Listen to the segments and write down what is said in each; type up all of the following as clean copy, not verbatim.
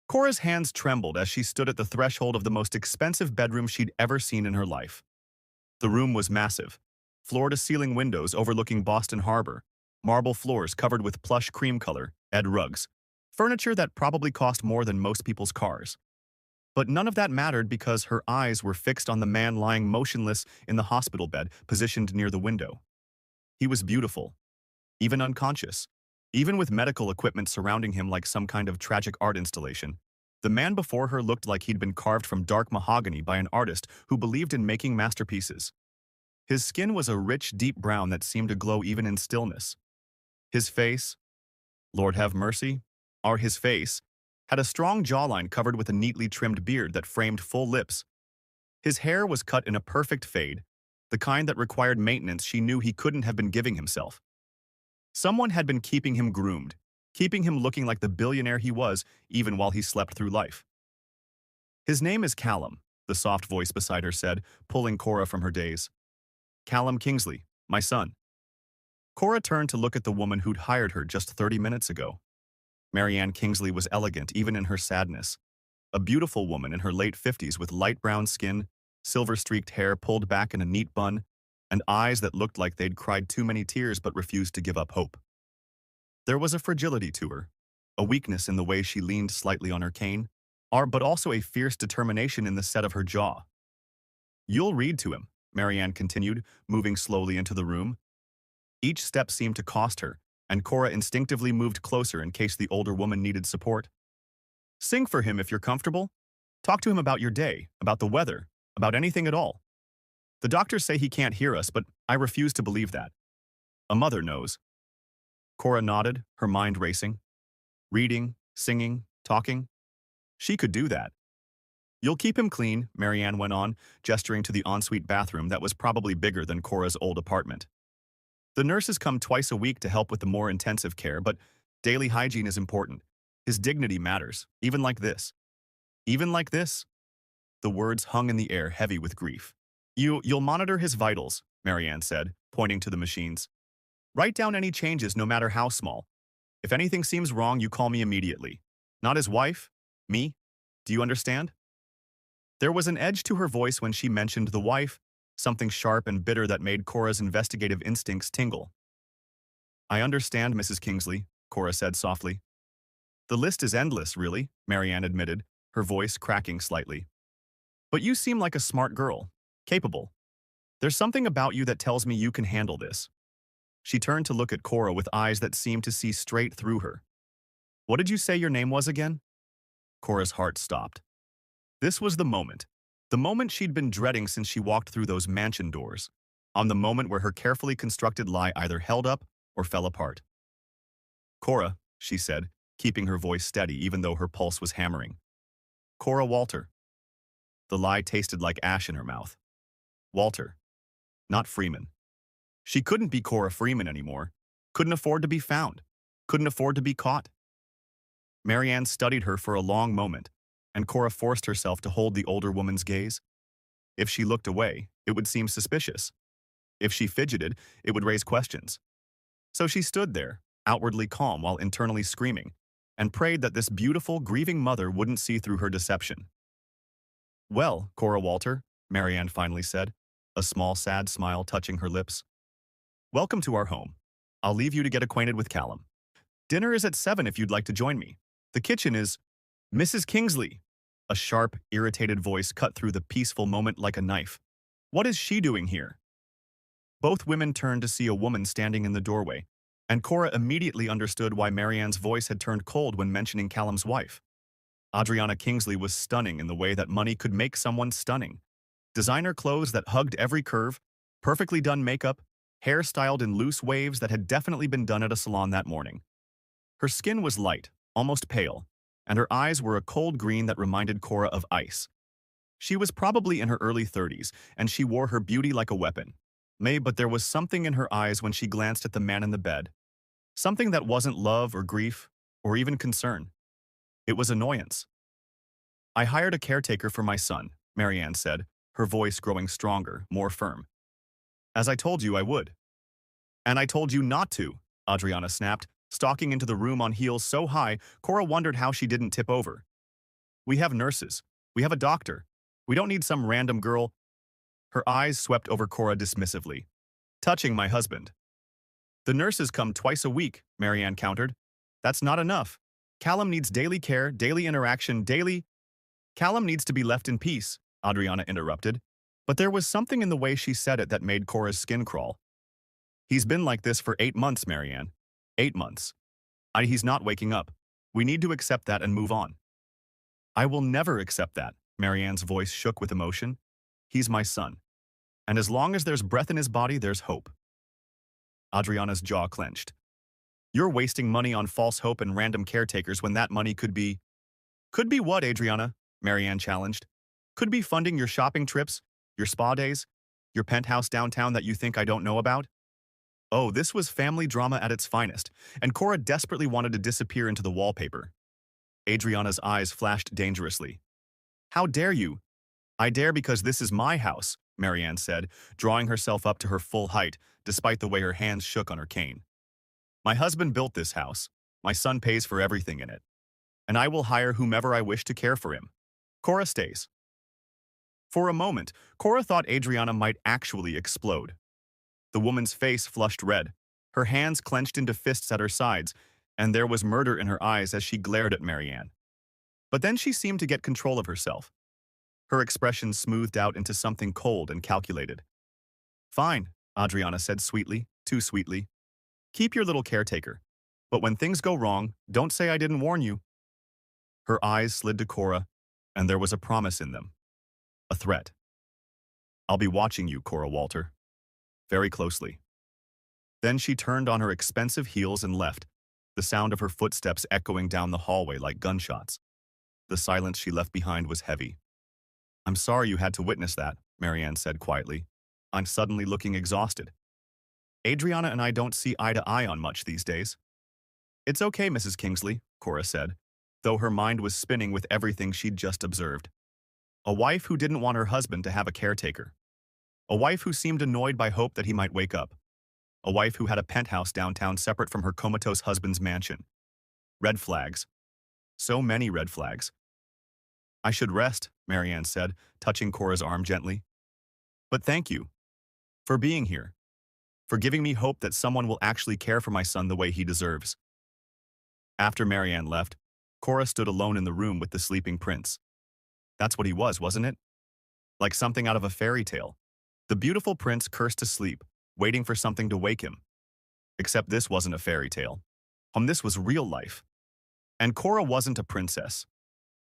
Cora's hands trembled as she stood at the threshold of the most expensive bedroom she'd ever seen in her life. The room was massive, floor-to-ceiling windows overlooking Boston Harbor, marble floors covered with plush cream-color, Ed rugs, furniture that probably cost more than most people's cars. But none of that mattered because her eyes were fixed on the man lying motionless in the hospital bed positioned near the window. He was beautiful, even unconscious, even with medical equipment surrounding him like some kind of tragic art installation. The man before her looked like he'd been carved from dark mahogany by an artist who believed in making masterpieces. His skin was a rich, deep brown that seemed to glow even in stillness. His face, Lord have mercy, his face, had a strong jawline covered with a neatly trimmed beard that framed full lips. His hair was cut in a perfect fade, the kind that required maintenance she knew he couldn't have been giving himself. Someone had been keeping him groomed, keeping him looking like the billionaire he was even while he slept through life. His name is Callum, the soft voice beside her said, pulling Cora from her daze. Callum Kingsley, my son. Cora turned to look at the woman who'd hired her just 30 minutes ago. Marianne Kingsley was elegant even in her sadness. A beautiful woman in her late 50s with light brown skin, silver-streaked hair pulled back in a neat bun, and eyes that looked like they'd cried too many tears but refused to give up hope. There was a fragility to her, a weakness in the way she leaned slightly on her cane, but also a fierce determination in the set of her jaw. You'll read to him, Marianne continued, moving slowly into the room. Each step seemed to cost her, and Cora instinctively moved closer in case the older woman needed support. Sing for him if you're comfortable. Talk to him about your day, about the weather, about anything at all. The doctors say he can't hear us, but I refuse to believe that. A mother knows. Cora nodded, her mind racing. Reading, singing, talking. She could do that. You'll keep him clean, Marianne went on, gesturing to the ensuite bathroom that was probably bigger than Cora's old apartment. The nurses come twice a week to help with the more intensive care, but daily hygiene is important. His dignity matters, even like this. Even like this? The words hung in the air, heavy with grief. You'll monitor his vitals, Marianne said, pointing to the machines. Write down any changes, no matter how small. If anything seems wrong, you call me immediately. Not his wife, me. Do you understand? There was an edge to her voice when she mentioned the wife, something sharp and bitter that made Cora's investigative instincts tingle. I understand, Mrs. Kingsley, Cora said softly. The list is endless, really, Marianne admitted, her voice cracking slightly. But you seem like a smart girl, capable. There's something about you that tells me you can handle this. She turned to look at Cora with eyes that seemed to see straight through her. What did you say your name was again? Cora's heart stopped. This was the moment she'd been dreading since she walked through those mansion doors, on the moment where her carefully constructed lie either held up or fell apart. Cora, she said, keeping her voice steady even though her pulse was hammering. Cora Walter. The lie tasted like ash in her mouth. Walter. Not Freeman. She couldn't be Cora Freeman anymore. Couldn't afford to be found. Couldn't afford to be caught. Marianne studied her for a long moment, and Cora forced herself to hold the older woman's gaze. If she looked away, it would seem suspicious. If she fidgeted, it would raise questions. So she stood there, outwardly calm while internally screaming, and prayed that this beautiful, grieving mother wouldn't see through her deception. Well, Cora Walter, Marianne finally said, a small, sad smile touching her lips. Welcome to our home. I'll leave you to get acquainted with Callum. Dinner is at 7 if you'd like to join me. The kitchen is… Mrs. Kingsley! A sharp, irritated voice cut through the peaceful moment like a knife. What is she doing here? Both women turned to see a woman standing in the doorway, and Cora immediately understood why Marianne's voice had turned cold when mentioning Callum's wife. Adriana Kingsley was stunning in the way that money could make someone stunning. Designer clothes that hugged every curve, perfectly done makeup, hair styled in loose waves that had definitely been done at a salon that morning. Her skin was light, almost pale, and her eyes were a cold green that reminded Cora of ice. She was probably in her early 30s, and she wore her beauty like a weapon. But there was something in her eyes when she glanced at the man in the bed. Something that wasn't love or grief, or even concern. It was annoyance. I hired a caretaker for my son, Marianne said, her voice growing stronger, more firm. As I told you I would. And I told you not to, Adriana snapped, stalking into the room on heels so high, Cora wondered how she didn't tip over. We have nurses. We have a doctor. We don't need some random girl. Her eyes swept over Cora dismissively. Touching my husband. The nurses come twice a week, Marianne countered. That's not enough. Callum needs daily care, daily interaction, daily… Callum needs to be left in peace, Adriana interrupted. But there was something in the way she said it that made Cora's skin crawl. He's been like this for 8 months, Marianne. 8 months. He's not waking up. We need to accept that and move on. I will never accept that, Marianne's voice shook with emotion. He's my son. And as long as there's breath in his body, there's hope. Adriana's jaw clenched. You're wasting money on false hope and random caretakers when that money could be… Could be what, Adriana? Marianne challenged. Could be funding your shopping trips, your spa days, your penthouse downtown that you think I don't know about? Oh, this was family drama at its finest, and Cora desperately wanted to disappear into the wallpaper. Adriana's eyes flashed dangerously. How dare you? I dare because this is my house, Marianne said, drawing herself up to her full height, despite the way her hands shook on her cane. My husband built this house. My son pays for everything in it. And I will hire whomever I wish to care for him. Cora stays. For a moment, Cora thought Adriana might actually explode. The woman's face flushed red, her hands clenched into fists at her sides, and there was murder in her eyes as she glared at Marianne. But then she seemed to get control of herself. Her expression smoothed out into something cold and calculated. Fine, Adriana said sweetly, too sweetly. Keep your little caretaker. But when things go wrong, don't say I didn't warn you. Her eyes slid to Cora, and there was a promise in them. A threat. I'll be watching you, Cora Walter. Very closely. Then she turned on her expensive heels and left, the sound of her footsteps echoing down the hallway like gunshots. The silence she left behind was heavy. I'm sorry you had to witness that, Marianne said quietly. I'm suddenly looking exhausted. Adriana and I don't see eye to eye on much these days. It's okay, Mrs. Kingsley, Cora said, though her mind was spinning with everything she'd just observed. A wife who didn't want her husband to have a caretaker. A wife who seemed annoyed by hope that he might wake up. A wife who had a penthouse downtown separate from her comatose husband's mansion. Red flags. So many red flags. I should rest, Marianne said, touching Cora's arm gently. But thank you. For being here. For giving me hope that someone will actually care for my son the way he deserves. After Marianne left, Cora stood alone in the room with the sleeping prince. That's what he was, wasn't it? Like something out of a fairy tale. The beautiful prince cursed to sleep, waiting for something to wake him. Except this wasn't a fairy tale. This was real life. And Cora wasn't a princess.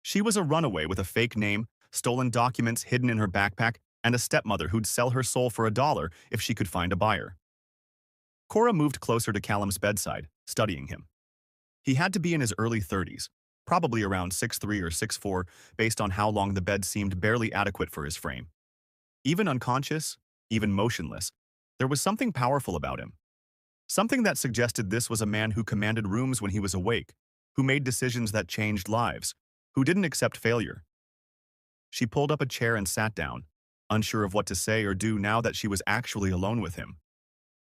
She was a runaway with a fake name, stolen documents hidden in her backpack, and a stepmother who'd sell her soul for $1 if she could find a buyer. Cora moved closer to Callum's bedside, studying him. He had to be in his early 30s, probably around 6'3" or 6'4", based on how long the bed seemed barely adequate for his frame. Even unconscious, even motionless, there was something powerful about him. Something that suggested this was a man who commanded rooms when he was awake, who made decisions that changed lives, who didn't accept failure. She pulled up a chair and sat down, unsure of what to say or do now that she was actually alone with him.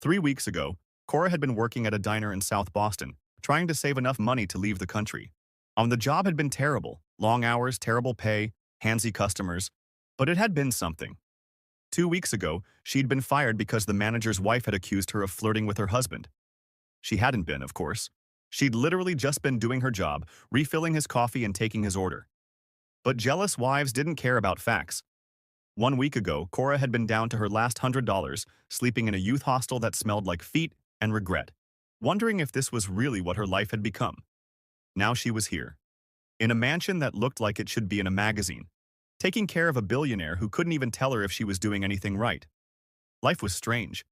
3 weeks ago, Cora had been working at a diner in South Boston, trying to save enough money to leave the country. The job had been terrible, long hours, terrible pay, handsy customers, but it had been something. 2 weeks ago, she'd been fired because the manager's wife had accused her of flirting with her husband. She hadn't been, of course. She'd literally just been doing her job, refilling his coffee and taking his order. But jealous wives didn't care about facts. 1 week ago, Cora had been down to her last $100, sleeping in a youth hostel that smelled like feet and regret, wondering if this was really what her life had become. Now she was here, in a mansion that looked like it should be in a magazine, taking care of a billionaire who couldn't even tell her if she was doing anything right. Life was strange.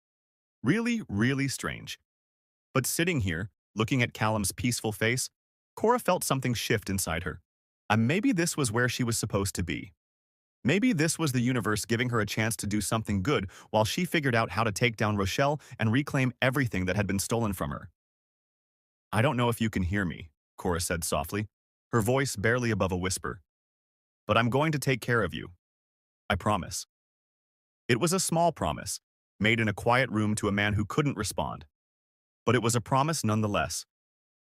Really, really strange. But sitting here, looking at Callum's peaceful face, Cora felt something shift inside her. And maybe this was where she was supposed to be. Maybe this was the universe giving her a chance to do something good while she figured out how to take down Rochelle and reclaim everything that had been stolen from her. I don't know if you can hear me, Cora said softly, her voice barely above a whisper. But I'm going to take care of you. I promise. It was a small promise, made in a quiet room to a man who couldn't respond. But it was a promise nonetheless.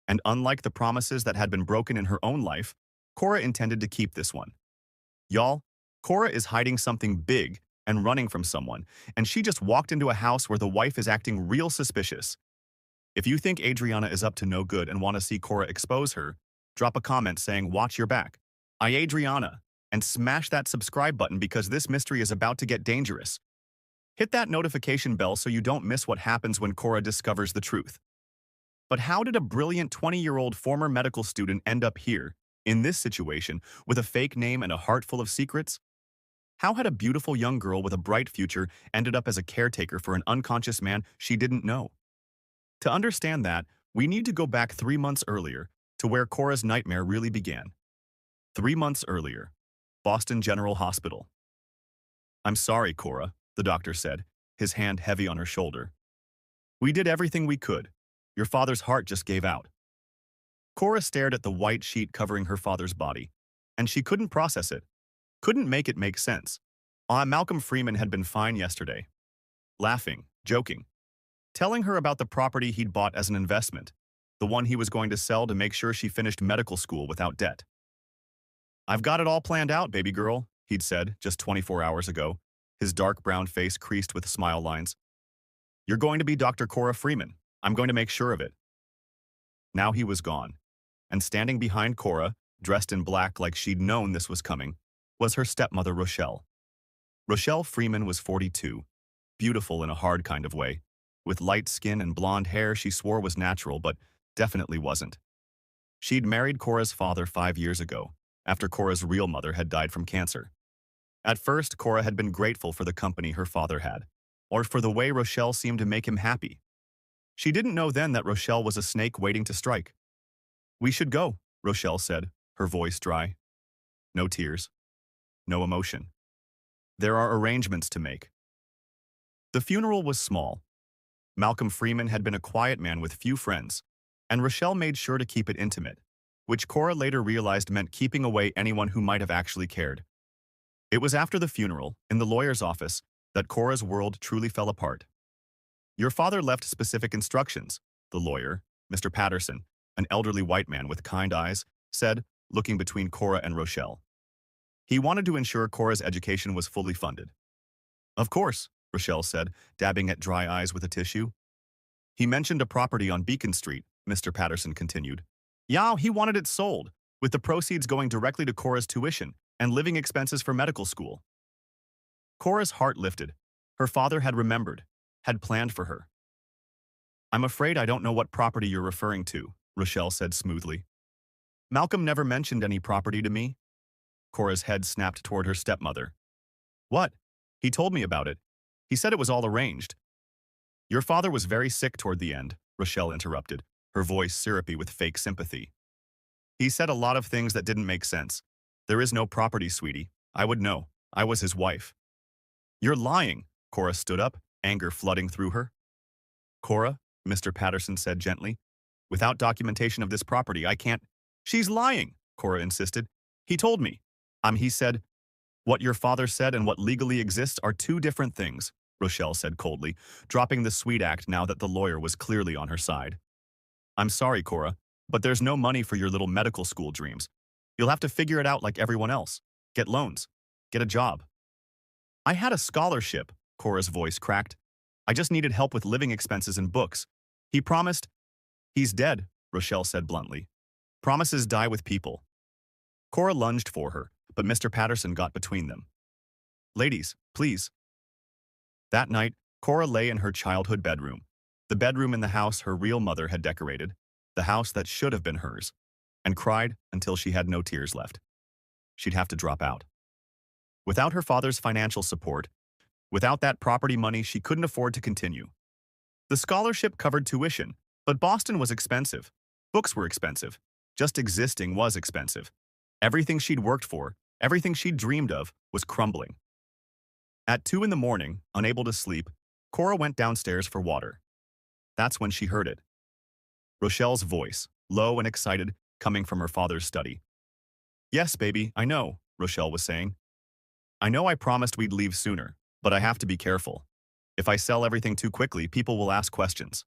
And unlike the promises that had been broken in her own life, Cora intended to keep this one. Y'all, Cora is hiding something big and running from someone, and she just walked into a house where the wife is acting real suspicious. If you think Adriana is up to no good and want to see Cora expose her, drop a comment saying, "Watch your back. I Adriana," and smash that subscribe button because this mystery is about to get dangerous. Hit that notification bell so you don't miss what happens when Cora discovers the truth. But how did a brilliant 20-year-old former medical student end up here, in this situation, with a fake name and a heart full of secrets? How had a beautiful young girl with a bright future ended up as a caretaker for an unconscious man she didn't know? To understand that, we need to go back 3 months earlier, to where Cora's nightmare really began. 3 months earlier, Boston General Hospital. "I'm sorry, Cora," the doctor said, his hand heavy on her shoulder. "We did everything we could. Your father's heart just gave out." Cora stared at the white sheet covering her father's body, and she couldn't process it, couldn't make it make sense. Malcolm Freeman had been fine yesterday, laughing, joking, telling her about the property he'd bought as an investment, the one he was going to sell to make sure she finished medical school without debt. "I've got it all planned out, baby girl," he'd said just 24 hours ago, his dark brown face creased with smile lines. "You're going to be Dr. Cora Freeman. I'm going to make sure of it." Now he was gone, and standing behind Cora, dressed in black like she'd known this was coming, was her stepmother Rochelle. Rochelle Freeman was 42, beautiful in a hard kind of way, with light skin and blonde hair she swore was natural but definitely wasn't. She'd married Cora's father 5 years ago, after Cora's real mother had died from cancer. At first, Cora had been grateful for the company her father had, or for the way Rochelle seemed to make him happy. She didn't know then that Rochelle was a snake waiting to strike. "We should go," Rochelle said, her voice dry. No tears. No emotion. "There are arrangements to make." The funeral was small. Malcolm Freeman had been a quiet man with few friends, and Rochelle made sure to keep it intimate, which Cora later realized meant keeping away anyone who might have actually cared. It was after the funeral, in the lawyer's office, that Cora's world truly fell apart. "Your father left specific instructions," the lawyer, Mr. Patterson, an elderly white man with kind eyes, said, looking between Cora and Rochelle. "He wanted to ensure Cora's education was fully funded." "Of course," Rochelle said, dabbing at dry eyes with a tissue. "He mentioned a property on Beacon Street," Mr. Patterson continued. "Yeah, he wanted it sold, with the proceeds going directly to Cora's tuition and living expenses for medical school." Cora's heart lifted. Her father had remembered, had planned for her. "I'm afraid I don't know what property you're referring to," Rochelle said smoothly. "Malcolm never mentioned any property to me." Cora's head snapped toward her stepmother. "What? He told me about it. He said it was all arranged." "Your father was very sick toward the end," Rochelle interrupted, her voice syrupy with fake sympathy. "He said a lot of things that didn't make sense. There is no property, sweetie. I would know. I was his wife." "You're lying." Cora stood up, anger flooding through her. "Cora," Mr. Patterson said gently, "without documentation of this property, I can't—" "She's lying," Cora insisted. "He told me." He said, "What your father said and what legally exists are two different things," Rochelle said coldly, dropping the sweet act now that the lawyer was clearly on her side. "I'm sorry, Cora, but there's no money for your little medical school dreams. You'll have to figure it out like everyone else. Get loans. Get a job." "I had a scholarship," Cora's voice cracked. "I just needed help with living expenses and books. He promised—" "He's dead," Rochelle said bluntly. "Promises die with people." Cora lunged for her, but Mr. Patterson got between them. "Ladies, please." That night, Cora lay in her childhood bedroom, the bedroom in the house her real mother had decorated, the house that should have been hers, and cried until she had no tears left. She'd have to drop out. Without her father's financial support, without that property money, she couldn't afford to continue. The scholarship covered tuition, but Boston was expensive. Books were expensive. Just existing was expensive. Everything she'd worked for, everything she'd dreamed of, was crumbling. At 2 in the morning, unable to sleep, Cora went downstairs for water. That's when she heard it. Rochelle's voice, low and excited, coming from her father's study. "Yes, baby, I know," Rochelle was saying. "I know I promised we'd leave sooner, but I have to be careful. If I sell everything too quickly, people will ask questions."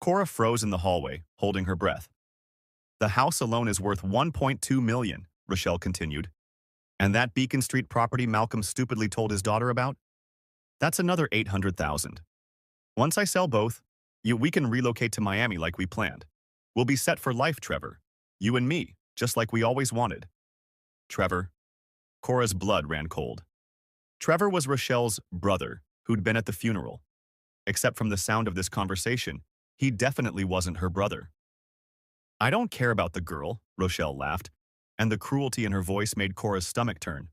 Cora froze in the hallway, holding her breath. "The house alone is worth $1.2 million, Rochelle continued. And that Beacon Street property Malcolm stupidly told his daughter about? That's another 800,000. Once I sell both, we can relocate to Miami like we planned. We'll be set for life, Trevor. You and me, just like we always wanted. Trevor. Cora's blood ran cold. Trevor was Rochelle's brother, who'd been at the funeral. Except from the sound of this conversation, he definitely wasn't her brother. I don't care about the girl, Rochelle laughed, and the cruelty in her voice made Cora's stomach turn.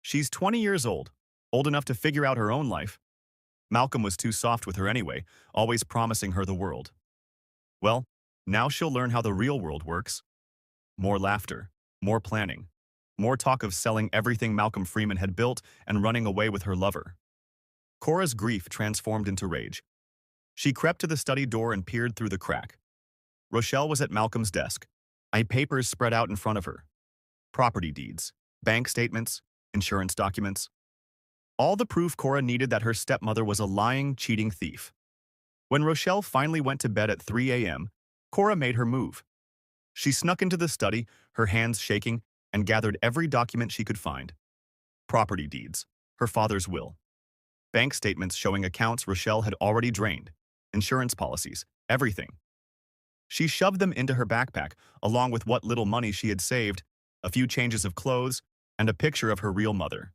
She's 20 years old enough to figure out her own life. Malcolm was too soft with her anyway, always promising her the world. Well, now she'll learn how the real world works. More laughter, more planning, more talk of selling everything Malcolm Freeman had built and running away with her lover. Cora's grief transformed into rage. She crept to the study door and peered through the crack. Rochelle was at Malcolm's desk, papers spread out in front of her. Property deeds, bank statements, insurance documents. All the proof Cora needed that her stepmother was a lying, cheating thief. When Rochelle finally went to bed at 3 a.m., Cora made her move. She snuck into the study, her hands shaking, and gathered every document she could find. Property deeds, her father's will, bank statements showing accounts Rochelle had already drained, insurance policies, everything. She shoved them into her backpack, along with what little money she had saved, a few changes of clothes, and a picture of her real mother.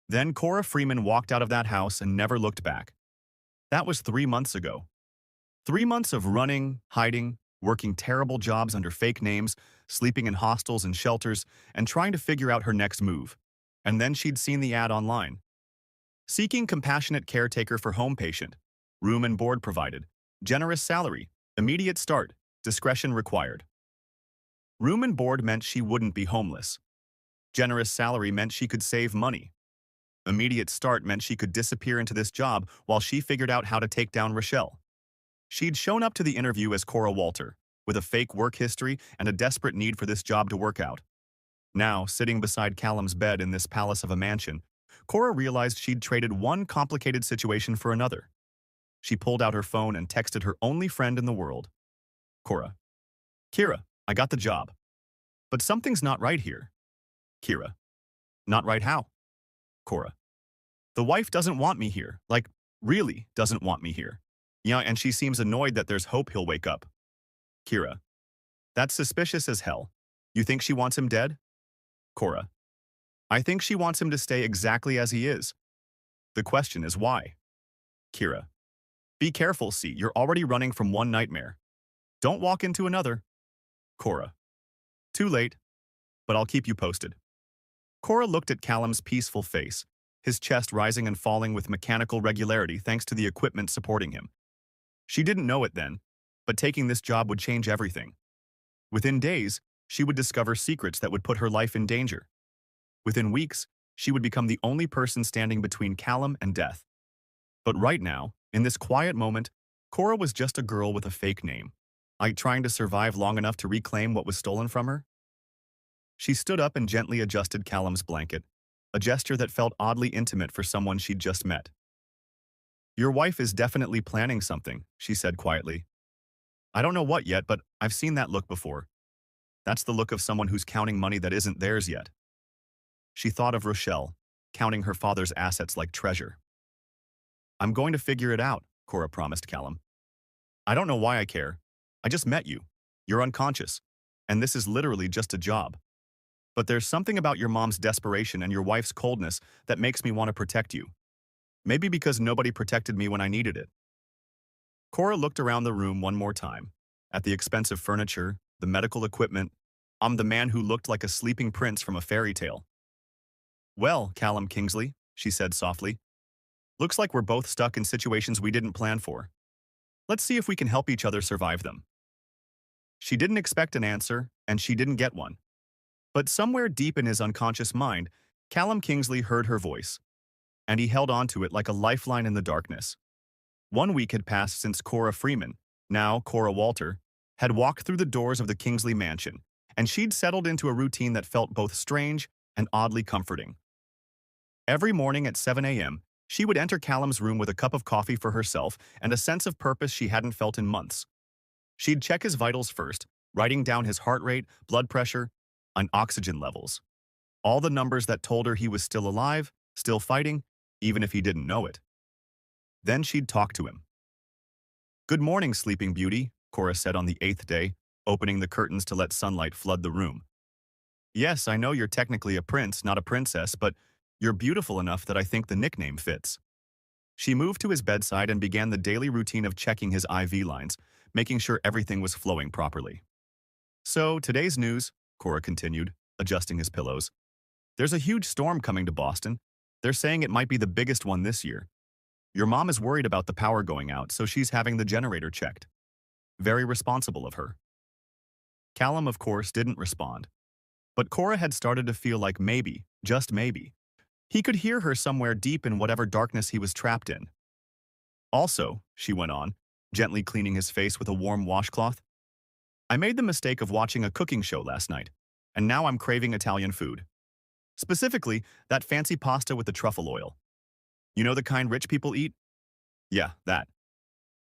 Then Cora Freeman walked out of that house and never looked back. That was 3 months ago. 3 months of running, hiding, working terrible jobs under fake names, sleeping in hostels and shelters, and trying to figure out her next move. And then she'd seen the ad online. Seeking compassionate caretaker for home patient, room and board provided, generous salary, immediate start, discretion required. Room and board meant she wouldn't be homeless. Generous salary meant she could save money. Immediate start meant she could disappear into this job while she figured out how to take down Rochelle. She'd shown up to the interview as Cora Walter, with a fake work history and a desperate need for this job to work out. Now, sitting beside Callum's bed in this palace of a mansion, Cora realized she'd traded one complicated situation for another. She pulled out her phone and texted her only friend in the world. Cora. Kira, I got the job. But something's not right here. Kira. Not right how? Cora. The wife doesn't want me here, like, really doesn't want me here. Yeah, and she seems annoyed that there's hope he'll wake up. Kira. That's suspicious as hell. You think she wants him dead? Cora. I think she wants him to stay exactly as he is. The question is why? Kira. Be careful, see, you're already running from one nightmare. Don't walk into another. Cora. Too late, but I'll keep you posted. Cora looked at Callum's peaceful face, his chest rising and falling with mechanical regularity thanks to the equipment supporting him. She didn't know it then, but taking this job would change everything. Within days, she would discover secrets that would put her life in danger. Within weeks, she would become the only person standing between Callum and death. But right now, in this quiet moment, Cora was just a girl with a fake name, trying to survive long enough to reclaim what was stolen from her. She stood up and gently adjusted Callum's blanket, a gesture that felt oddly intimate for someone she'd just met. Your wife is definitely planning something, she said quietly. I don't know what yet, but I've seen that look before. That's the look of someone who's counting money that isn't theirs yet. She thought of Rochelle, counting her father's assets like treasure. I'm going to figure it out, Cora promised Callum. I don't know why I care. I just met you. You're unconscious. And this is literally just a job. But there's something about your mom's desperation and your wife's coldness that makes me want to protect you. Maybe because nobody protected me when I needed it. Cora looked around the room one more time, at the expensive furniture, the medical equipment. I'm the man who looked like a sleeping prince from a fairy tale. Well, Callum Kingsley, she said softly. Looks like we're both stuck in situations we didn't plan for. Let's see if we can help each other survive them. She didn't expect an answer, and she didn't get one. But somewhere deep in his unconscious mind, Callum Kingsley heard her voice, and he held on to it like a lifeline in the darkness. 1 week had passed since Cora Freeman, now Cora Walter, had walked through the doors of the Kingsley mansion, and she'd settled into a routine that felt both strange and oddly comforting. Every morning at 7 a.m., she would enter Callum's room with a cup of coffee for herself and a sense of purpose she hadn't felt in months. She'd check his vitals first, writing down his heart rate, blood pressure, on oxygen levels. All the numbers that told her he was still alive, still fighting, even if he didn't know it. Then she'd talk to him. "Good morning, Sleeping Beauty," Cora said on the 8th day, opening the curtains to let sunlight flood the room. "Yes, I know you're technically a prince, not a princess, but you're beautiful enough that I think the nickname fits." She moved to his bedside and began the daily routine of checking his IV lines, making sure everything was flowing properly. "So, today's news," Cora continued, adjusting his pillows. "There's a huge storm coming to Boston. They're saying it might be the biggest one this year. Your mom is worried about the power going out, so she's having the generator checked. Very responsible of her." Callum, of course, didn't respond. But Cora had started to feel like maybe, just maybe, he could hear her somewhere deep in whatever darkness he was trapped in. "Also," she went on, gently cleaning his face with a warm washcloth, "I made the mistake of watching a cooking show last night, and now I'm craving Italian food. Specifically, that fancy pasta with the truffle oil. You know the kind rich people eat? Yeah, that.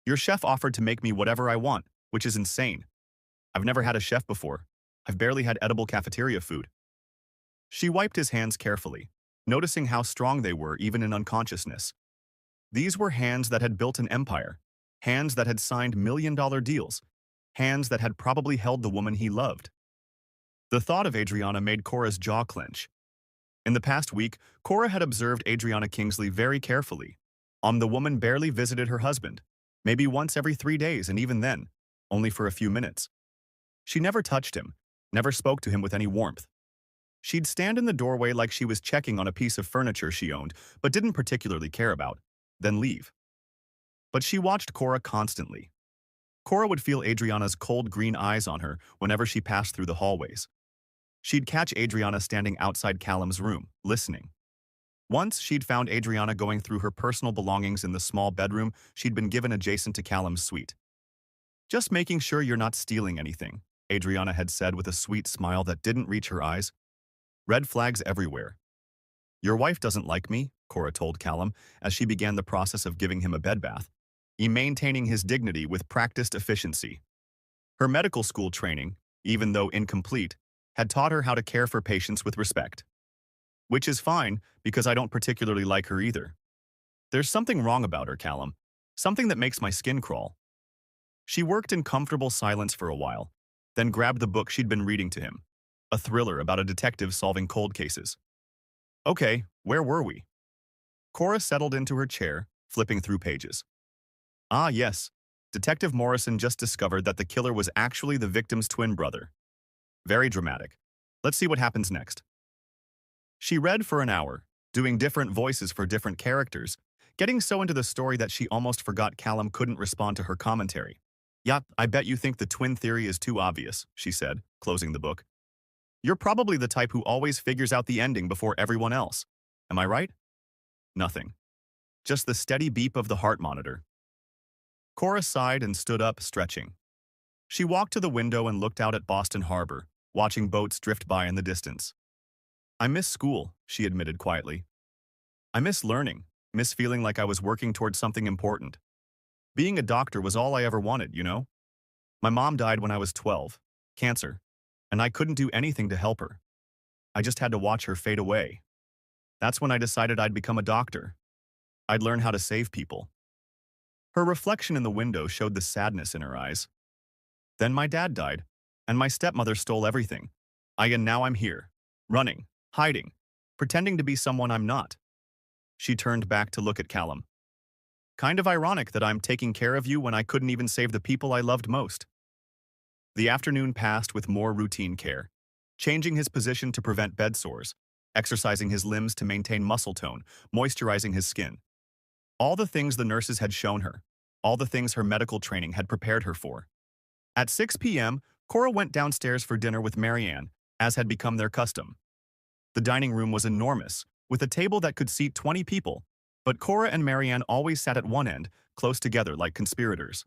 Your chef offered to make me whatever I want, which is insane. I've never had a chef before. I've barely had edible cafeteria food." She wiped his hands carefully, noticing how strong they were even in unconsciousness. These were hands that had built an empire, hands that had signed million-dollar deals, hands that had probably held the woman he loved. The thought of Adriana made Cora's jaw clench. In the past week, Cora had observed Adriana Kingsley very carefully. The woman barely visited her husband, maybe once every 3 days, and even then, only for a few minutes. She never touched him, never spoke to him with any warmth. She'd stand in the doorway like she was checking on a piece of furniture she owned, but didn't particularly care about, then leave. But she watched Cora constantly. Cora would feel Adriana's cold green eyes on her whenever she passed through the hallways. She'd catch Adriana standing outside Callum's room, listening. Once, she'd found Adriana going through her personal belongings in the small bedroom she'd been given adjacent to Callum's suite. "Just making sure you're not stealing anything," Adriana had said with a sweet smile that didn't reach her eyes. Red flags everywhere. "Your wife doesn't like me," Cora told Callum as she began the process of giving him a bed bath, maintaining his dignity with practiced efficiency. Her medical school training, even though incomplete, had taught her how to care for patients with respect. "Which is fine, because I don't particularly like her either. There's something wrong about her, Callum. Something that makes my skin crawl." She worked in comfortable silence for a while, then grabbed the book she'd been reading to him, a thriller about a detective solving cold cases. "Okay, where were we?" Cora settled into her chair, flipping through pages. "Ah, yes. Detective Morrison just discovered that the killer was actually the victim's twin brother. Very dramatic. Let's see what happens next." She read for an hour, doing different voices for different characters, getting so into the story that she almost forgot Callum couldn't respond to her commentary. "Yeah, I bet you think the twin theory is too obvious," she said, closing the book. "You're probably the type who always figures out the ending before everyone else. Am I right?" Nothing. Just the steady beep of the heart monitor. Cora sighed and stood up, stretching. She walked to the window and looked out at Boston Harbor, watching boats drift by in the distance. "I miss school," she admitted quietly. "I miss learning, miss feeling like I was working towards something important. Being a doctor was all I ever wanted, you know? My mom died when I was 12, cancer, and I couldn't do anything to help her. I just had to watch her fade away. That's when I decided I'd become a doctor. I'd learn how to save people." Her reflection in the window showed the sadness in her eyes. "Then my dad died, and my stepmother stole everything. And now I'm here, running, hiding, pretending to be someone I'm not." She turned back to look at Callum. "Kind of ironic that I'm taking care of you when I couldn't even save the people I loved most." The afternoon passed with more routine care, changing his position to prevent bed sores, exercising his limbs to maintain muscle tone, moisturizing his skin. All the things the nurses had shown her, all the things her medical training had prepared her for. At 6 p.m., Cora went downstairs for dinner with Marianne, as had become their custom. The dining room was enormous, with a table that could seat 20 people, but Cora and Marianne always sat at one end, close together like conspirators.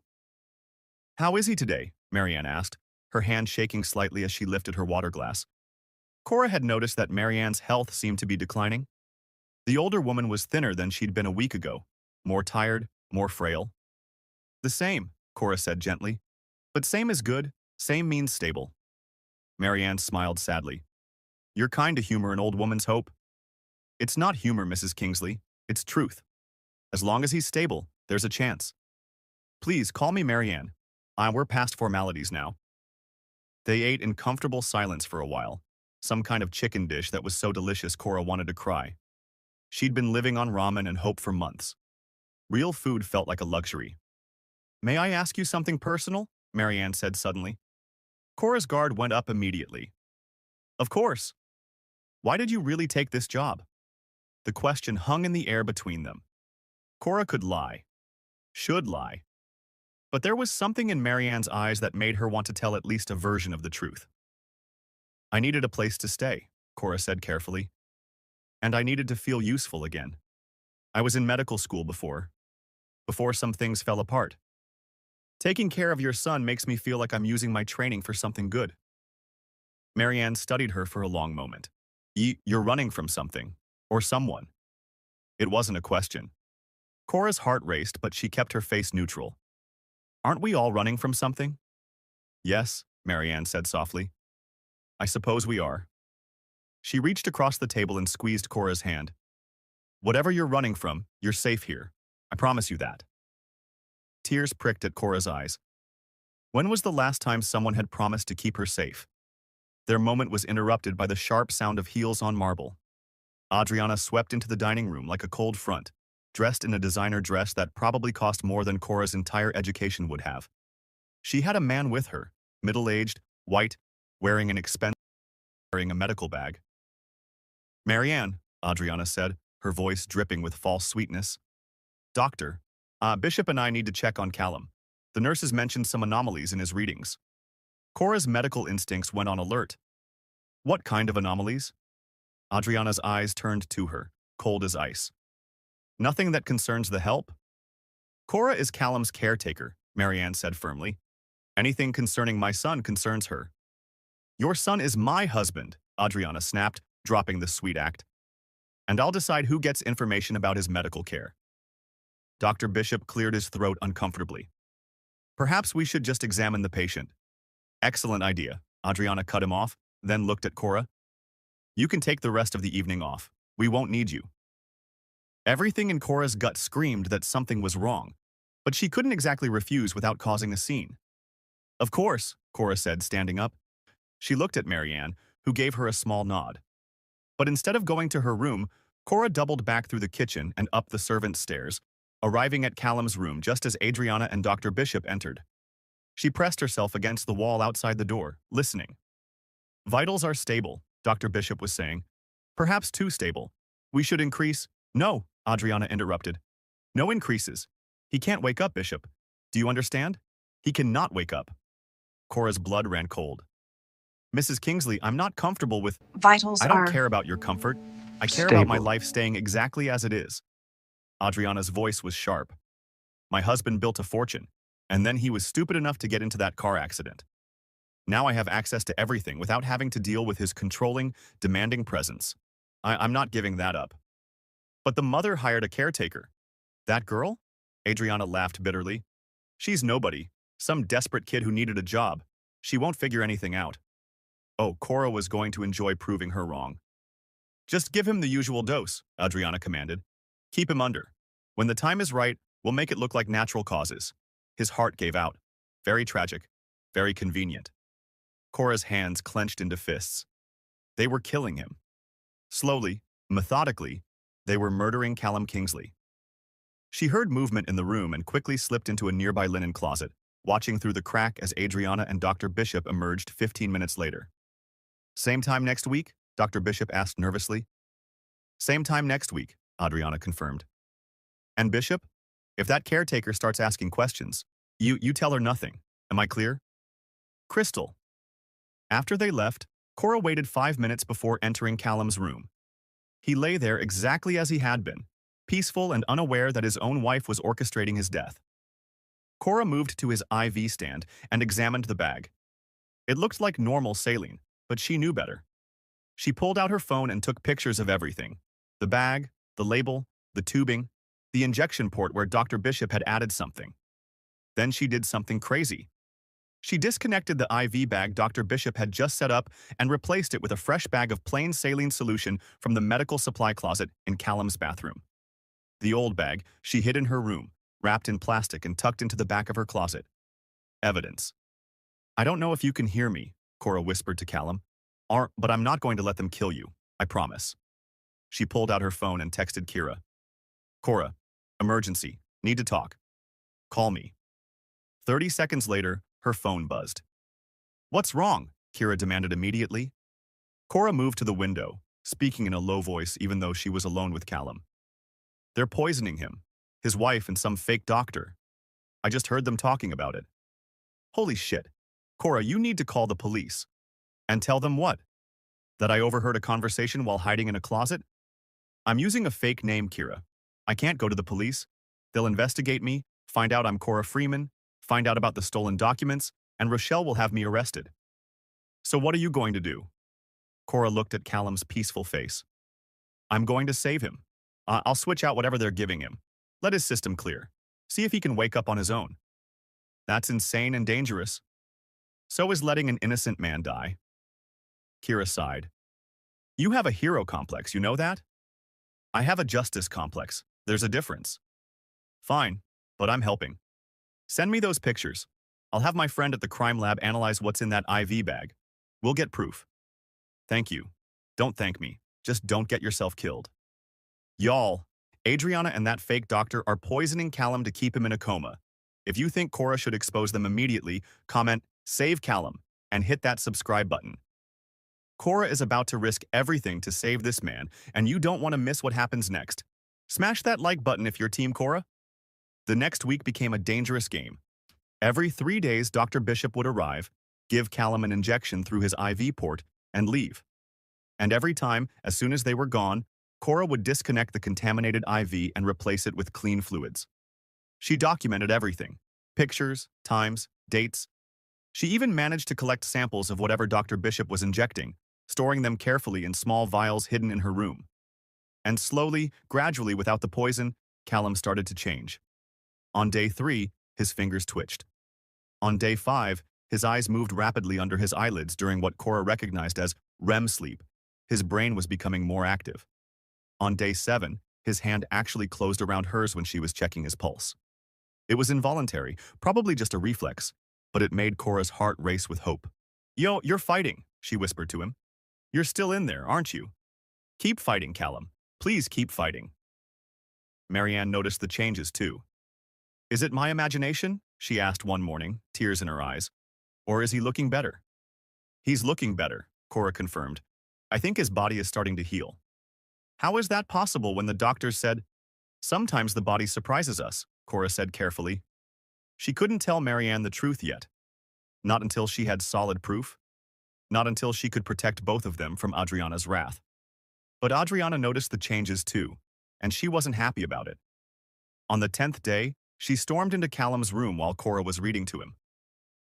"How is he today?" Marianne asked, her hand shaking slightly as she lifted her water glass. Cora had noticed that Marianne's health seemed to be declining. The older woman was thinner than she'd been a week ago, more tired, more frail. "The same," Cora said gently. "But same is good, same means stable." Marianne smiled sadly. You're kind to humor an old woman's hope. It's not humor, Mrs. Kingsley. It's truth. As long as he's stable, there's a chance. Please call me Marianne. We're past formalities now. They ate in comfortable silence for a while, some kind of chicken dish that was so delicious Cora wanted to cry. She'd been living on ramen and hope for months. Real food felt like a luxury. May I ask you something personal? Marianne said suddenly. Cora's guard went up immediately. Of course. Why did you really take this job? The question hung in the air between them. Cora could lie. Should lie. But there was something in Marianne's eyes that made her want to tell at least a version of the truth. I needed a place to stay, Cora said carefully. And I needed to feel useful again. I was in medical school before some things fell apart. Taking care of your son makes me feel like I'm using my training for something good. Marianne studied her for a long moment. You're running from something. Or someone. It wasn't a question. Cora's heart raced, but she kept her face neutral. Aren't we all running from something? Yes, Marianne said softly. I suppose we are. She reached across the table and squeezed Cora's hand. Whatever you're running from, you're safe here. I promise you that. Tears pricked at Cora's eyes. When was the last time someone had promised to keep her safe? Their moment was interrupted by the sharp sound of heels on marble. Adriana swept into the dining room like a cold front, dressed in a designer dress that probably cost more than Cora's entire education would have. She had a man with her, middle-aged, white, wearing a medical bag. Marianne, Adriana said, her voice dripping with false sweetness. Doctor, Bishop and I need to check on Callum. The nurses mentioned some anomalies in his readings. Cora's medical instincts went on alert. What kind of anomalies? Adriana's eyes turned to her, cold as ice. Nothing that concerns the help? Cora is Callum's caretaker, Marianne said firmly. Anything concerning my son concerns her. Your son is my husband, Adriana snapped, dropping the sweet act. And I'll decide who gets information about his medical care. Dr. Bishop cleared his throat uncomfortably. Perhaps we should just examine the patient. Excellent idea, Adriana cut him off, then looked at Cora. You can take the rest of the evening off. We won't need you. Everything in Cora's gut screamed that something was wrong, but she couldn't exactly refuse without causing a scene. Of course, Cora said, standing up. She looked at Marianne, who gave her a small nod. But instead of going to her room, Cora doubled back through the kitchen and up the servants' stairs, arriving at Callum's room just as Adriana and Dr. Bishop entered. She pressed herself against the wall outside the door, listening. Vitals are stable, Dr. Bishop was saying. Perhaps too stable. We should increase— No, Adriana interrupted. No increases. He can't wake up, Bishop. Do you understand? He cannot wake up. Cora's blood ran cold. Mrs. Kingsley, I'm not comfortable with— Vitals I don't are care about your comfort. I care stable. about my life staying exactly as it is. Adriana's voice was sharp. My husband built a fortune, and then he was stupid enough to get into that car accident. Now I have access to everything without having to deal with his controlling, demanding presence. I'm not giving that up. But the mother hired a caretaker. That girl? Adriana laughed bitterly. She's nobody. Some desperate kid who needed a job. She won't figure anything out. Oh, Cora was going to enjoy proving her wrong. Just give him the usual dose, Adriana commanded. Keep him under. When the time is right, we'll make it look like natural causes. His heart gave out. Very tragic. Very convenient. Cora's hands clenched into fists. They were killing him. Slowly, methodically, they were murdering Callum Kingsley. She heard movement in the room and quickly slipped into a nearby linen closet, watching through the crack as Adriana and Dr. Bishop emerged 15 minutes later. Same time next week? Dr. Bishop asked nervously. Same time next week, Adriana confirmed. And Bishop, if that caretaker starts asking questions, you tell her nothing. Am I clear? Crystal. After they left, Cora waited 5 minutes before entering Callum's room. He lay there exactly as he had been, peaceful and unaware that his own wife was orchestrating his death. Cora moved to his IV stand and examined the bag. It looked like normal saline, but she knew better. She pulled out her phone and took pictures of everything. The bag, the label, the tubing, the injection port where Dr. Bishop had added something. Then she did something crazy. She disconnected the IV bag Dr. Bishop had just set up and replaced it with a fresh bag of plain saline solution from the medical supply closet in Callum's bathroom. The old bag she hid in her room, wrapped in plastic and tucked into the back of her closet. Evidence. "I don't know if you can hear me," Cora whispered to Callum, "but I'm not going to let them kill you. I promise." She pulled out her phone and texted Kira. "Cora, emergency. Need to talk. Call me." 30 seconds later, her phone buzzed. "What's wrong?" Kira demanded immediately. Cora moved to the window, speaking in a low voice even though she was alone with Callum. "They're poisoning him, his wife and some fake doctor. I just heard them talking about it." "Holy shit. Cora, you need to call the police." "And tell them what? That I overheard a conversation while hiding in a closet?" "I'm using a fake name, Kira. I can't go to the police. They'll investigate me, find out I'm Cora Freeman, find out about the stolen documents, and Rochelle will have me arrested." "So what are you going to do?" Cora looked at Callum's peaceful face. "I'm going to save him. I'll switch out whatever they're giving him. Let his system clear. See if he can wake up on his own." "That's insane and dangerous." "So is letting an innocent man die." Kira sighed. "You have a hero complex, you know that?" "I have a justice complex. There's a difference." "Fine, but I'm helping. Send me those pictures. I'll have my friend at the crime lab analyze what's in that IV bag. We'll get proof." "Thank you. Don't thank me. Just don't get yourself killed." "Y'all, Adriana and that fake doctor are poisoning Callum to keep him in a coma. If you think Cora should expose them immediately, comment, 'Save Callum,' and hit that subscribe button. Cora is about to risk everything to save this man, and you don't want to miss what happens next. Smash that like button if you're Team Cora." The next week became a dangerous game. Every 3 days, Dr. Bishop would arrive, give Callum an injection through his IV port, and leave. And every time, as soon as they were gone, Cora would disconnect the contaminated IV and replace it with clean fluids. She documented everything: pictures, times, dates. She even managed to collect samples of whatever Dr. Bishop was injecting, storing them carefully in small vials hidden in her room. And slowly, gradually, without the poison, Callum started to change. On day 3, his fingers twitched. On day 5, his eyes moved rapidly under his eyelids during what Cora recognized as REM sleep. His brain was becoming more active. On day 7, his hand actually closed around hers when she was checking his pulse. It was involuntary, probably just a reflex, but it made Cora's heart race with hope. "Yo, you're fighting," she whispered to him. "You're still in there, aren't you? Keep fighting, Callum. Please keep fighting." Marianne noticed the changes, too. "Is it my imagination?" she asked one morning, tears in her eyes. "Or is he looking better?" "He's looking better," Cora confirmed. "I think his body is starting to heal." "How is that possible when the doctors said—" "Sometimes the body surprises us," Cora said carefully. She couldn't tell Marianne the truth yet. Not until she had solid proof. Not until she could protect both of them from Adriana's wrath. But Adriana noticed the changes too, and she wasn't happy about it. On the 10th day, she stormed into Callum's room while Cora was reading to him.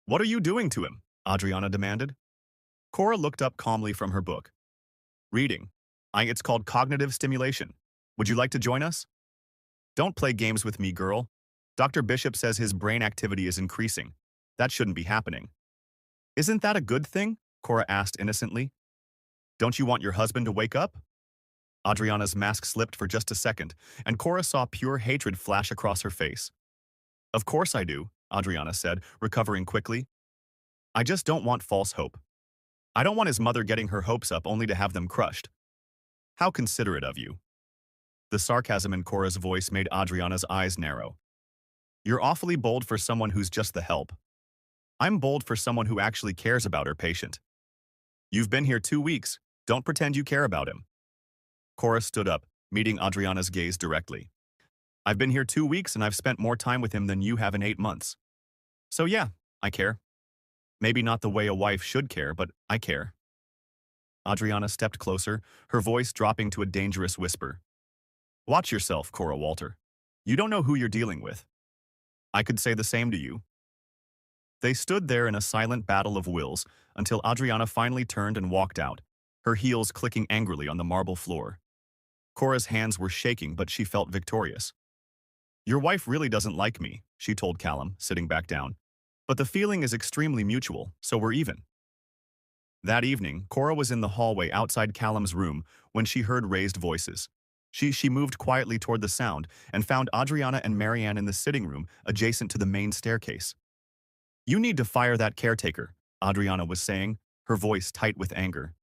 "What are you doing to him?" Adriana demanded. Cora looked up calmly from her book. "Reading. It's called cognitive stimulation. Would you like to join us?" "Don't play games with me, girl. Dr. Bishop says his brain activity is increasing. That shouldn't be happening." "Isn't that a good thing?" Cora asked innocently. "Don't you want your husband to wake up?" Adriana's mask slipped for just a second, and Cora saw pure hatred flash across her face. "Of course I do," Adriana said, recovering quickly. "I just don't want false hope. I don't want his mother getting her hopes up only to have them crushed." "How considerate of you." The sarcasm in Cora's voice made Adriana's eyes narrow. "You're awfully bold for someone who's just the help. I'm bold for someone who actually cares about her patient." "You've been here 2 weeks. Don't pretend you care about him." Cora stood up, meeting Adriana's gaze directly. "I've been here 2 weeks and I've spent more time with him than you have in 8 months. So yeah, I care. Maybe not the way a wife should care, but I care." Adriana stepped closer, her voice dropping to a dangerous whisper. "Watch yourself, Cora Walter. You don't know who you're dealing with. I could say the same to you." They stood there in a silent battle of wills until Adriana finally turned and walked out, her heels clicking angrily on the marble floor. Cora's hands were shaking, but she felt victorious. "Your wife really doesn't like me," she told Callum, sitting back down. But the feeling is extremely mutual, so we're even. That evening, Cora was in the hallway outside Callum's room when she heard raised voices. She moved quietly toward the sound and found Adriana and Marianne in the sitting room adjacent to the main staircase. "You need to fire that caretaker," Adriana was saying, her voice tight with anger.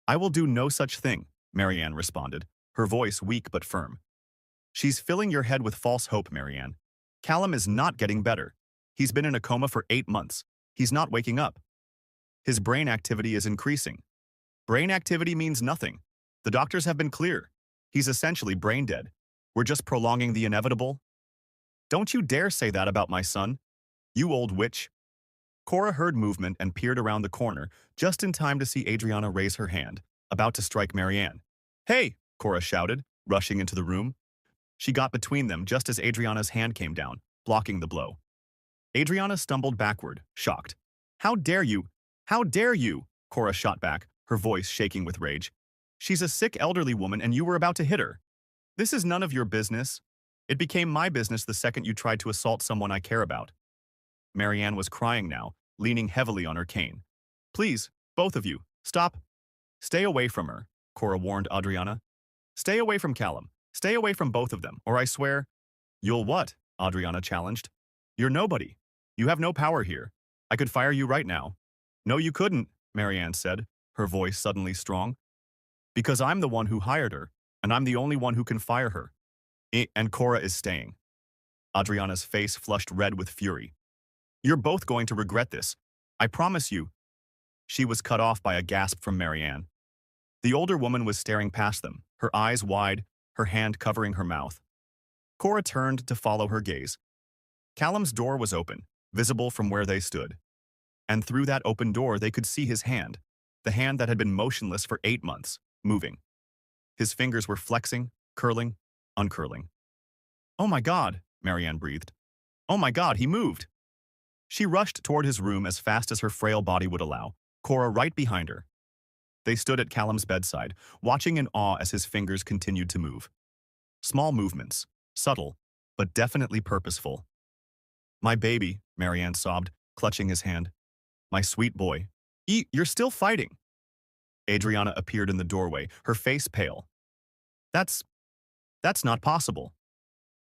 "I will do no such thing," Marianne responded, her voice weak but firm. "She's filling your head with false hope, Marianne. Callum is not getting better. He's been in a coma for 8 months. He's not waking up. His brain activity is increasing. Brain activity means nothing. The doctors have been clear. He's essentially brain dead. We're just prolonging the inevitable. Don't you dare say that about my son, you old witch." Cora heard movement and peered around the corner, just in time to see Adriana raise her hand, about to strike Marianne. "Hey!" Cora shouted, rushing into the room. She got between them just as Adriana's hand came down, blocking the blow. Adriana stumbled backward, shocked. "How dare you? How dare you?" Cora shot back, her voice shaking with rage. "She's a sick elderly woman and you were about to hit her. This is none of your business. It became my business the second you tried to assault someone I care about." Marianne was crying now, leaning heavily on her cane. "Please, both of you, stop. Stay away from her," Cora warned Adriana. "Stay away from Callum. Stay away from both of them, or I swear—" "You'll what?" Adriana challenged. "You're nobody. You have no power here. I could fire you right now." "No, you couldn't," Marianne said, her voice suddenly strong. "Because I'm the one who hired her, and I'm the only one who can fire her. And Cora is staying." Adriana's face flushed red with fury. "You're both going to regret this. I promise you." She was cut off by a gasp from Marianne. The older woman was staring past them, her eyes wide, her hand covering her mouth. Cora turned to follow her gaze. Callum's door was open, visible from where they stood. And through that open door they could see his hand, the hand that had been motionless for 8 months, moving. His fingers were flexing, curling, uncurling. "Oh my God," Marianne breathed. "Oh my God, he moved." She rushed toward his room as fast as her frail body would allow, Cora right behind her. They stood at Callum's bedside, watching in awe as his fingers continued to move. Small movements, subtle, but definitely purposeful. "My baby," Marianne sobbed, clutching his hand. "My sweet boy. You're still fighting." Adriana appeared in the doorway, her face pale. That's not possible."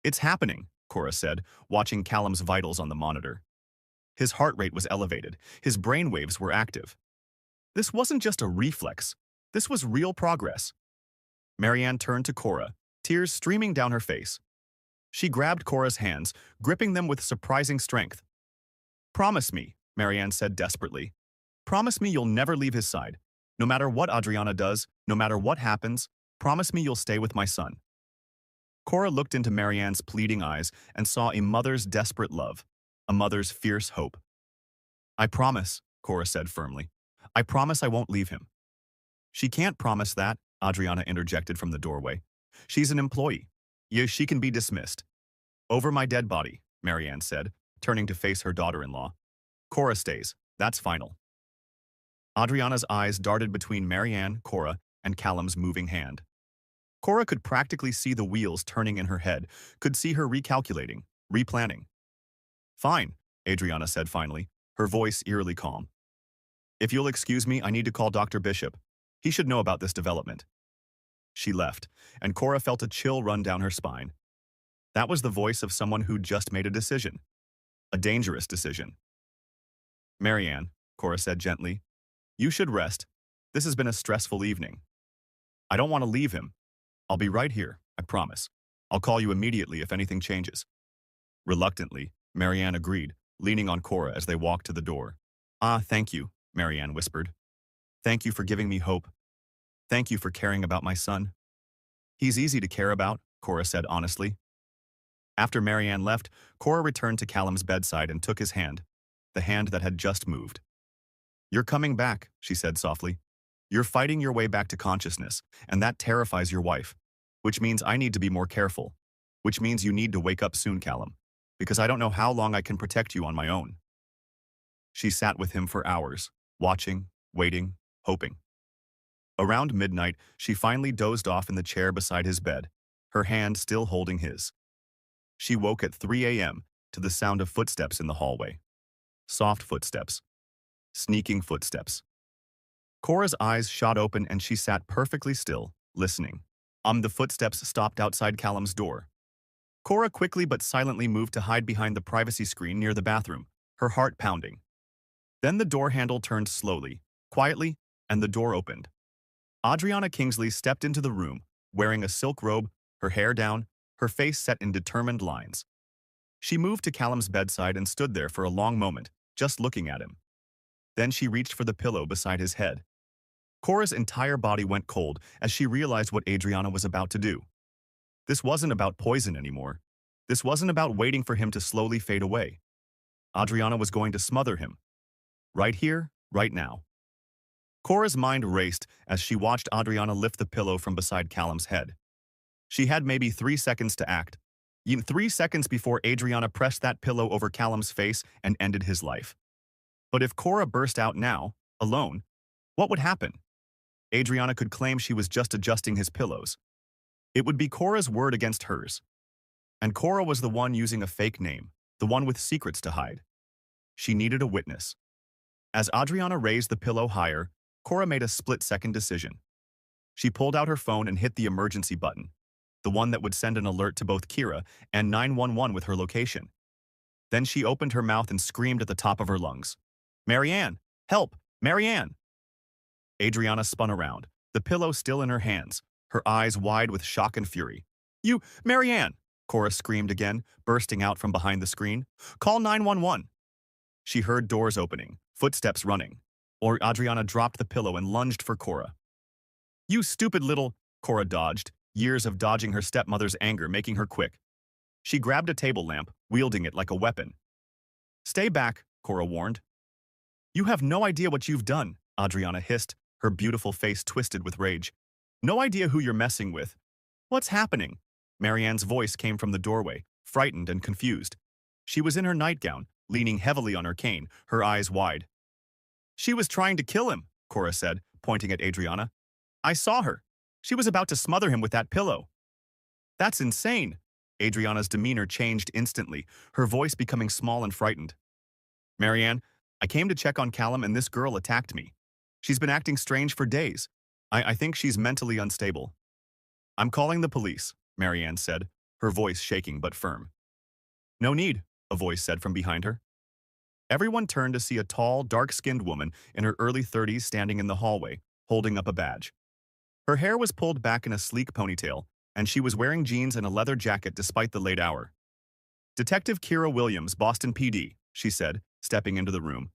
"It's happening," Cora said, watching Callum's vitals on the monitor. His heart rate was elevated, his brain waves were active. This wasn't just a reflex, this was real progress. Marianne turned to Cora, tears streaming down her face. She grabbed Cora's hands, gripping them with surprising strength. "Promise me," Marianne said desperately. "Promise me you'll never leave his side. No matter what Adriana does, no matter what happens, promise me you'll stay with my son." Cora looked into Marianne's pleading eyes and saw a mother's desperate love, a mother's fierce hope. "I promise," Cora said firmly. "I promise I won't leave him." "She can't promise that," Adriana interjected from the doorway. "She's an employee. Yes, she can be dismissed." "Over my dead body," Marianne said, turning to face her daughter-in-law. "Cora stays. That's final." Adriana's eyes darted between Marianne, Cora, and Callum's moving hand. Cora could practically see the wheels turning in her head, could see her recalculating, replanning. "Fine," Adriana said finally, her voice eerily calm. "If you'll excuse me, I need to call Dr. Bishop. He should know about this development." She left, and Cora felt a chill run down her spine. That was the voice of someone who'd just made a decision. A dangerous decision. "Marianne," Cora said gently, "you should rest. This has been a stressful evening. I don't want to leave him. I'll be right here, I promise. I'll call you immediately if anything changes." Reluctantly, Marianne agreed, leaning on Cora as they walked to the door. Thank you," Marianne whispered. "Thank you for giving me hope. Thank you for caring about my son." "He's easy to care about," Cora said honestly. After Marianne left, Cora returned to Callum's bedside and took his hand, the hand that had just moved. "You're coming back," she said softly. "You're fighting your way back to consciousness, and that terrifies your wife, which means I need to be more careful, which means you need to wake up soon, Callum, because I don't know how long I can protect you on my own." She sat with him for hours, watching, waiting, hoping. Around midnight, she finally dozed off in the chair beside his bed, her hand still holding his. She woke at 3 a.m. to the sound of footsteps in the hallway. Soft footsteps. Sneaking footsteps. Cora's eyes shot open and she sat perfectly still, listening. The footsteps stopped outside Callum's door. Cora quickly but silently moved to hide behind the privacy screen near the bathroom, her heart pounding. Then the door handle turned slowly, quietly, and the door opened. Adriana Kingsley stepped into the room, wearing a silk robe, her hair down, her face set in determined lines. She moved to Callum's bedside and stood there for a long moment, just looking at him. Then she reached for the pillow beside his head. Cora's entire body went cold as she realized what Adriana was about to do. This wasn't about poison anymore. This wasn't about waiting for him to slowly fade away. Adriana was going to smother him. Right here, right now. Cora's mind raced as she watched Adriana lift the pillow from beside Callum's head. She had maybe 3 seconds to act. 3 seconds before Adriana pressed that pillow over Callum's face and ended his life. But if Cora burst out now, alone, what would happen? Adriana could claim she was just adjusting his pillows. It would be Cora's word against hers. And Cora was the one using a fake name, the one with secrets to hide. She needed a witness. As Adriana raised the pillow higher, Cora made a split-second decision. She pulled out her phone and hit the emergency button, the one that would send an alert to both Kira and 911 with her location. Then she opened her mouth and screamed at the top of her lungs. "Marianne! Help! Marianne!" Adriana spun around, the pillow still in her hands, her eyes wide with shock and fury. Marianne!" Cora screamed again, bursting out from behind the screen. "Call 911!" She heard doors opening, footsteps running. Or Adriana dropped the pillow and lunged for Cora. "You stupid little—" Cora dodged, years of dodging her stepmother's anger making her quick. She grabbed a table lamp, wielding it like a weapon. "Stay back," Cora warned. "You have no idea what you've done," Adriana hissed, her beautiful face twisted with rage. "No idea who you're messing with." "What's happening?" Marianne's voice came from the doorway, frightened and confused. She was in her nightgown, leaning heavily on her cane, her eyes wide. "She was trying to kill him," Cora said, pointing at Adriana. "I saw her. She was about to smother him with that pillow." "That's insane." Adriana's demeanor changed instantly, her voice becoming small and frightened. "Marianne, I came to check on Callum and this girl attacked me. She's been acting strange for days. I think she's mentally unstable." "I'm calling the police," Marianne said, her voice shaking but firm. "No need," a voice said from behind her. Everyone turned to see a tall, dark-skinned woman in her early 30s standing in the hallway, holding up a badge. Her hair was pulled back in a sleek ponytail, and she was wearing jeans and a leather jacket despite the late hour. "Detective Kira Williams, Boston PD," she said, stepping into the room.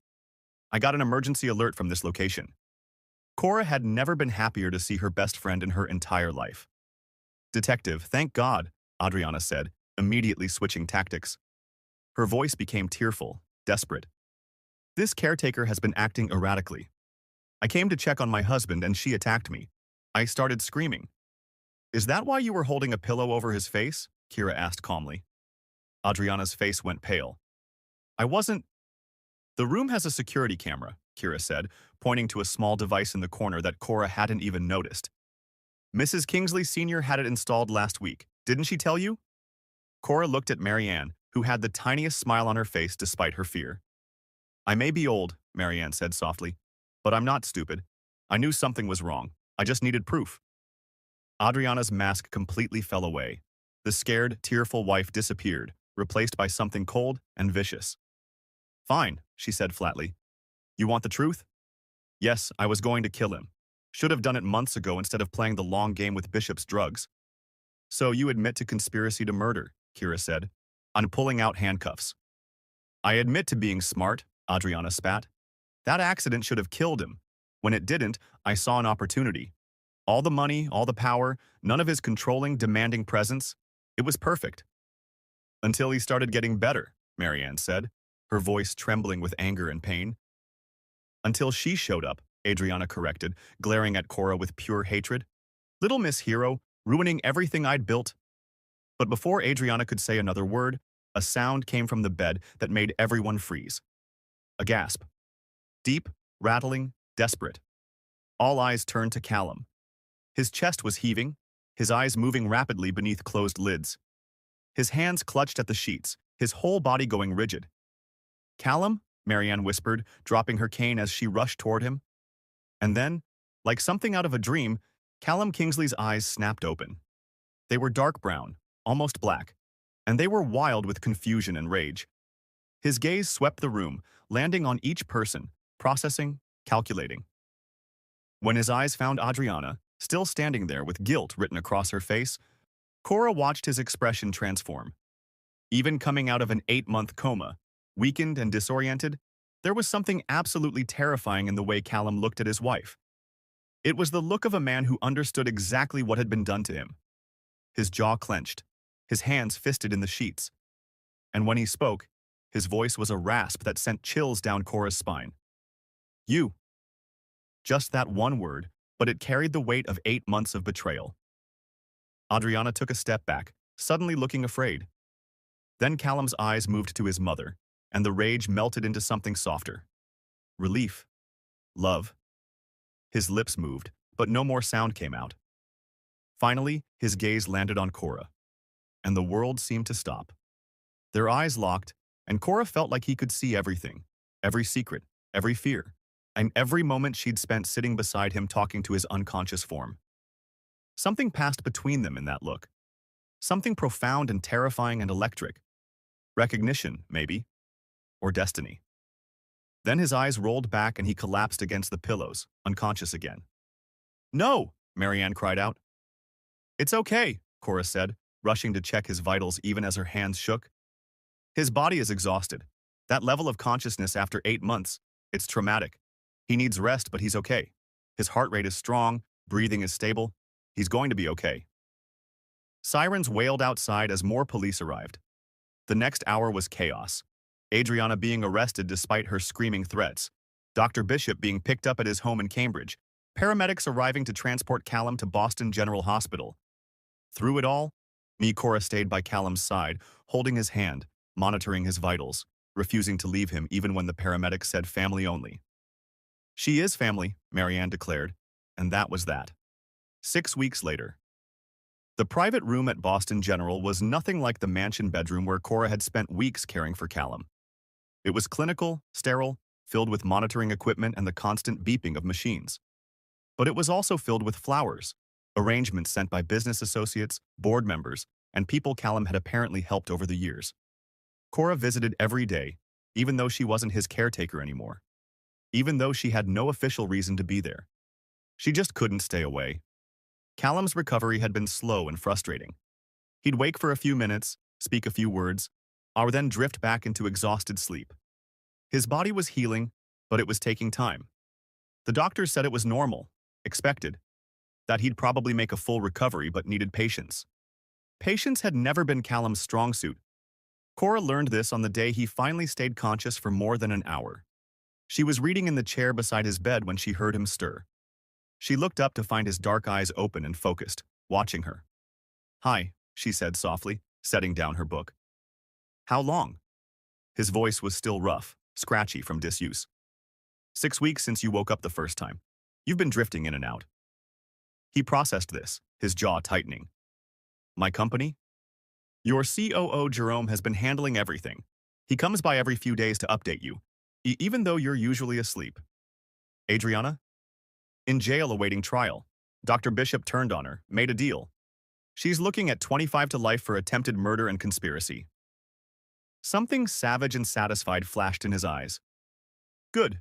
"I got an emergency alert from this location." Cora had never been happier to see her best friend in her entire life. "Detective, thank God," Adriana said, immediately switching tactics. Her voice became tearful, desperate. "This caretaker has been acting erratically. I came to check on my husband and she attacked me. I started screaming." "Is that why you were holding a pillow over his face?" Kira asked calmly. Adriana's face went pale. "I wasn't—" "The room has a security camera," Kira said, pointing to a small device in the corner that Cora hadn't even noticed. "Mrs. Kingsley Sr. had it installed last week. Didn't she tell you?" Cora looked at Marianne, who had the tiniest smile on her face despite her fear. "I may be old," Marianne said softly, "but I'm not stupid. I knew something was wrong. I just needed proof." Adriana's mask completely fell away. The scared, tearful wife disappeared, replaced by something cold and vicious. "Fine," she said flatly. "You want the truth?" "Yes, I was going to kill him. Should have done it months ago instead of playing the long game with Bishop's drugs." "So you admit to conspiracy to murder," Kira said. "I'm pulling out handcuffs." "I admit to being smart," Adriana spat. "That accident should have killed him. When it didn't, I saw an opportunity. All the money, all the power, none of his controlling, demanding presence. It was perfect." "Until he started getting better," Marianne said, her voice trembling with anger and pain. "Until she showed up," Adriana corrected, glaring at Cora with pure hatred. "Little Miss Hero, ruining everything I'd built." But before Adriana could say another word, a sound came from the bed that made everyone freeze. A gasp. Deep, rattling, desperate. All eyes turned to Callum. His chest was heaving, his eyes moving rapidly beneath closed lids. His hands clutched at the sheets, his whole body going rigid. "Callum?" Marianne whispered, dropping her cane as she rushed toward him. And then, like something out of a dream, Callum Kingsley's eyes snapped open. They were dark brown, almost black, and they were wild with confusion and rage. His gaze swept the room, landing on each person, processing, calculating. When his eyes found Adriana, still standing there with guilt written across her face, Cora watched his expression transform. Even coming out of an 8-month coma, weakened and disoriented, there was something absolutely terrifying in the way Callum looked at his wife. It was the look of a man who understood exactly what had been done to him. His jaw clenched, his hands fisted in the sheets. And when he spoke, his voice was a rasp that sent chills down Cora's spine. You. Just that one word, but it carried the weight of 8 months of betrayal. Adriana took a step back, suddenly looking afraid. Then Callum's eyes moved to his mother, and the rage melted into something softer. Relief. Love. His lips moved, but no more sound came out. Finally, his gaze landed on Cora, and the world seemed to stop. Their eyes locked, and Cora felt like he could see everything, every secret, every fear, and every moment she'd spent sitting beside him talking to his unconscious form. Something passed between them in that look. Something profound and terrifying and electric. Recognition, maybe. Or destiny. Then his eyes rolled back and he collapsed against the pillows, unconscious again. No! Marianne cried out. It's okay, Cora said, rushing to check his vitals even as her hands shook. His body is exhausted. That level of consciousness after 8 months, it's traumatic. He needs rest, but he's okay. His heart rate is strong, breathing is stable. He's going to be okay. Sirens wailed outside as more police arrived. The next hour was chaos. Adriana being arrested despite her screaming threats. Dr. Bishop being picked up at his home in Cambridge. Paramedics arriving to transport Callum to Boston General Hospital. Through it all, Cora stayed by Callum's side, holding his hand, monitoring his vitals, refusing to leave him even when the paramedics said family only. She is family, Marianne declared, and that was that. 6 weeks later. The private room at Boston General was nothing like the mansion bedroom where Cora had spent weeks caring for Callum. It was clinical, sterile, filled with monitoring equipment and the constant beeping of machines. But it was also filled with flowers, arrangements sent by business associates, board members, and people Callum had apparently helped over the years. Cora visited every day, even though she wasn't his caretaker anymore. Even though she had no official reason to be there. She just couldn't stay away. Callum's recovery had been slow and frustrating. He'd wake for a few minutes, speak a few words, or then drift back into exhausted sleep. His body was healing, but it was taking time. The doctors said it was normal, expected, that he'd probably make a full recovery but needed patience. Patience had never been Callum's strong suit. Cora learned this on the day he finally stayed conscious for more than an hour. She was reading in the chair beside his bed when she heard him stir. She looked up to find his dark eyes open and focused, watching her. Hi, she said softly, setting down her book. How long? His voice was still rough, scratchy from disuse. 6 weeks since you woke up the first time. You've been drifting in and out. He processed this, his jaw tightening. My company? Your COO Jerome has been handling everything. He comes by every few days to update you, even though you're usually asleep. Adriana? In jail awaiting trial. Dr. Bishop turned on her, made a deal. She's looking at 25 to life for attempted murder and conspiracy. Something savage and satisfied flashed in his eyes. Good.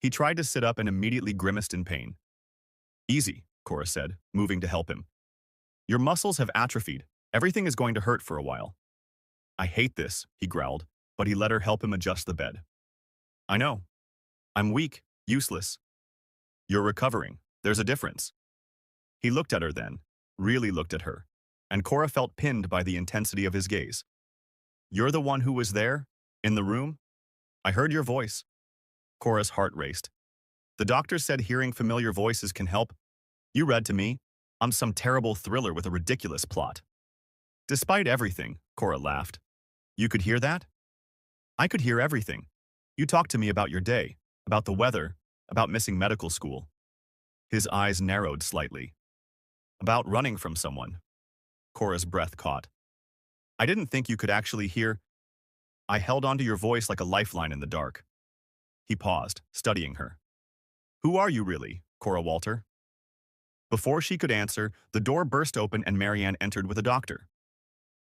He tried to sit up and immediately grimaced in pain. Easy, Cora said, moving to help him. Your muscles have atrophied. Everything is going to hurt for a while. I hate this, he growled, but he let her help him adjust the bed. I know. I'm weak, useless. You're recovering. There's a difference. He looked at her then, really looked at her, and Cora felt pinned by the intensity of his gaze. You're the one who was there? In the room? I heard your voice. Cora's heart raced. The doctor said hearing familiar voices can help. You read to me. I'm some terrible thriller with a ridiculous plot. Despite everything, Cora laughed. You could hear that? I could hear everything. You talked to me about your day, about the weather, about missing medical school. His eyes narrowed slightly. About running from someone. Cora's breath caught. I didn't think you could actually hear. I held onto your voice like a lifeline in the dark. He paused, studying her. Who are you really, Cora Walter? Before she could answer, the door burst open and Marianne entered with a doctor.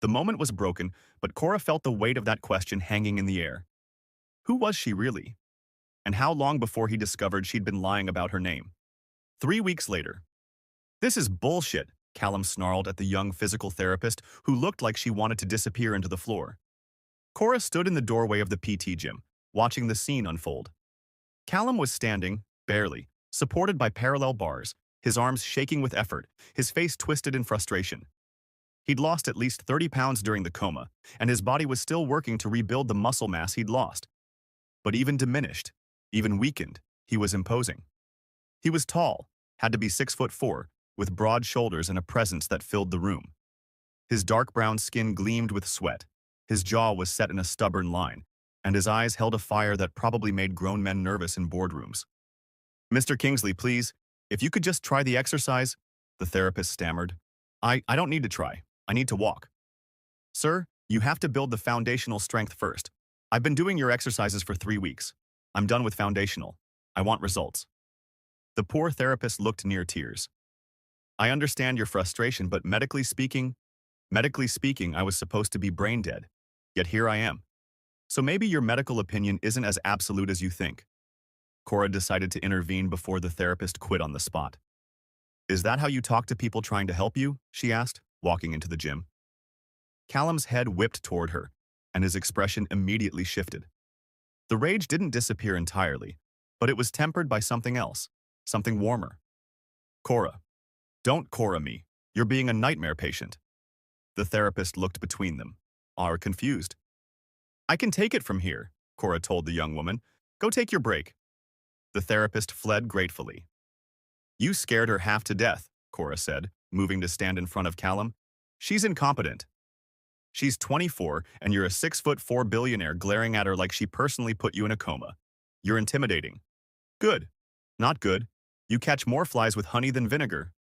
The moment was broken, but Cora felt the weight of that question hanging in the air. Who was she really? And how long before he discovered she'd been lying about her name? 3 weeks later. This is bullshit, Callum snarled at the young physical therapist who looked like she wanted to disappear into the floor. Cora stood in the doorway of the PT gym, watching the scene unfold. Callum was standing, barely, supported by parallel bars, his arms shaking with effort, his face twisted in frustration. He'd lost at least 30 pounds during the coma, and his body was still working to rebuild the muscle mass he'd lost. But even diminished, even weakened, he was imposing. He was tall, had to be 6'4", with broad shoulders and a presence that filled the room. His dark brown skin gleamed with sweat, his jaw was set in a stubborn line, and his eyes held a fire that probably made grown men nervous in boardrooms. Mr. Kingsley, please, if you could just try the exercise, the therapist stammered. I don't need to try. I need to walk. Sir, you have to build the foundational strength first. I've been doing your exercises for 3 weeks. I'm done with foundational. I want results. The poor therapist looked near tears. I understand your frustration, but medically speaking, I was supposed to be brain dead. Yet here I am. So maybe your medical opinion isn't as absolute as you think. Cora decided to intervene before the therapist quit on the spot. Is that how you talk to people trying to help you? She asked, walking into the gym. Callum's head whipped toward her, and his expression immediately shifted. The rage didn't disappear entirely, but it was tempered by something else, something warmer. Cora. Don't Cora me. You're being a nightmare patient. The therapist looked between them, confused. I can take it from here, Cora told the young woman. Go take your break. The therapist fled gratefully. You scared her half to death, Cora said, moving to stand in front of Callum. She's incompetent. She's 24, and you're a 6'4" billionaire glaring at her like she personally put you in a coma. You're intimidating. Good. Not good. You catch more flies with honey than vinegar.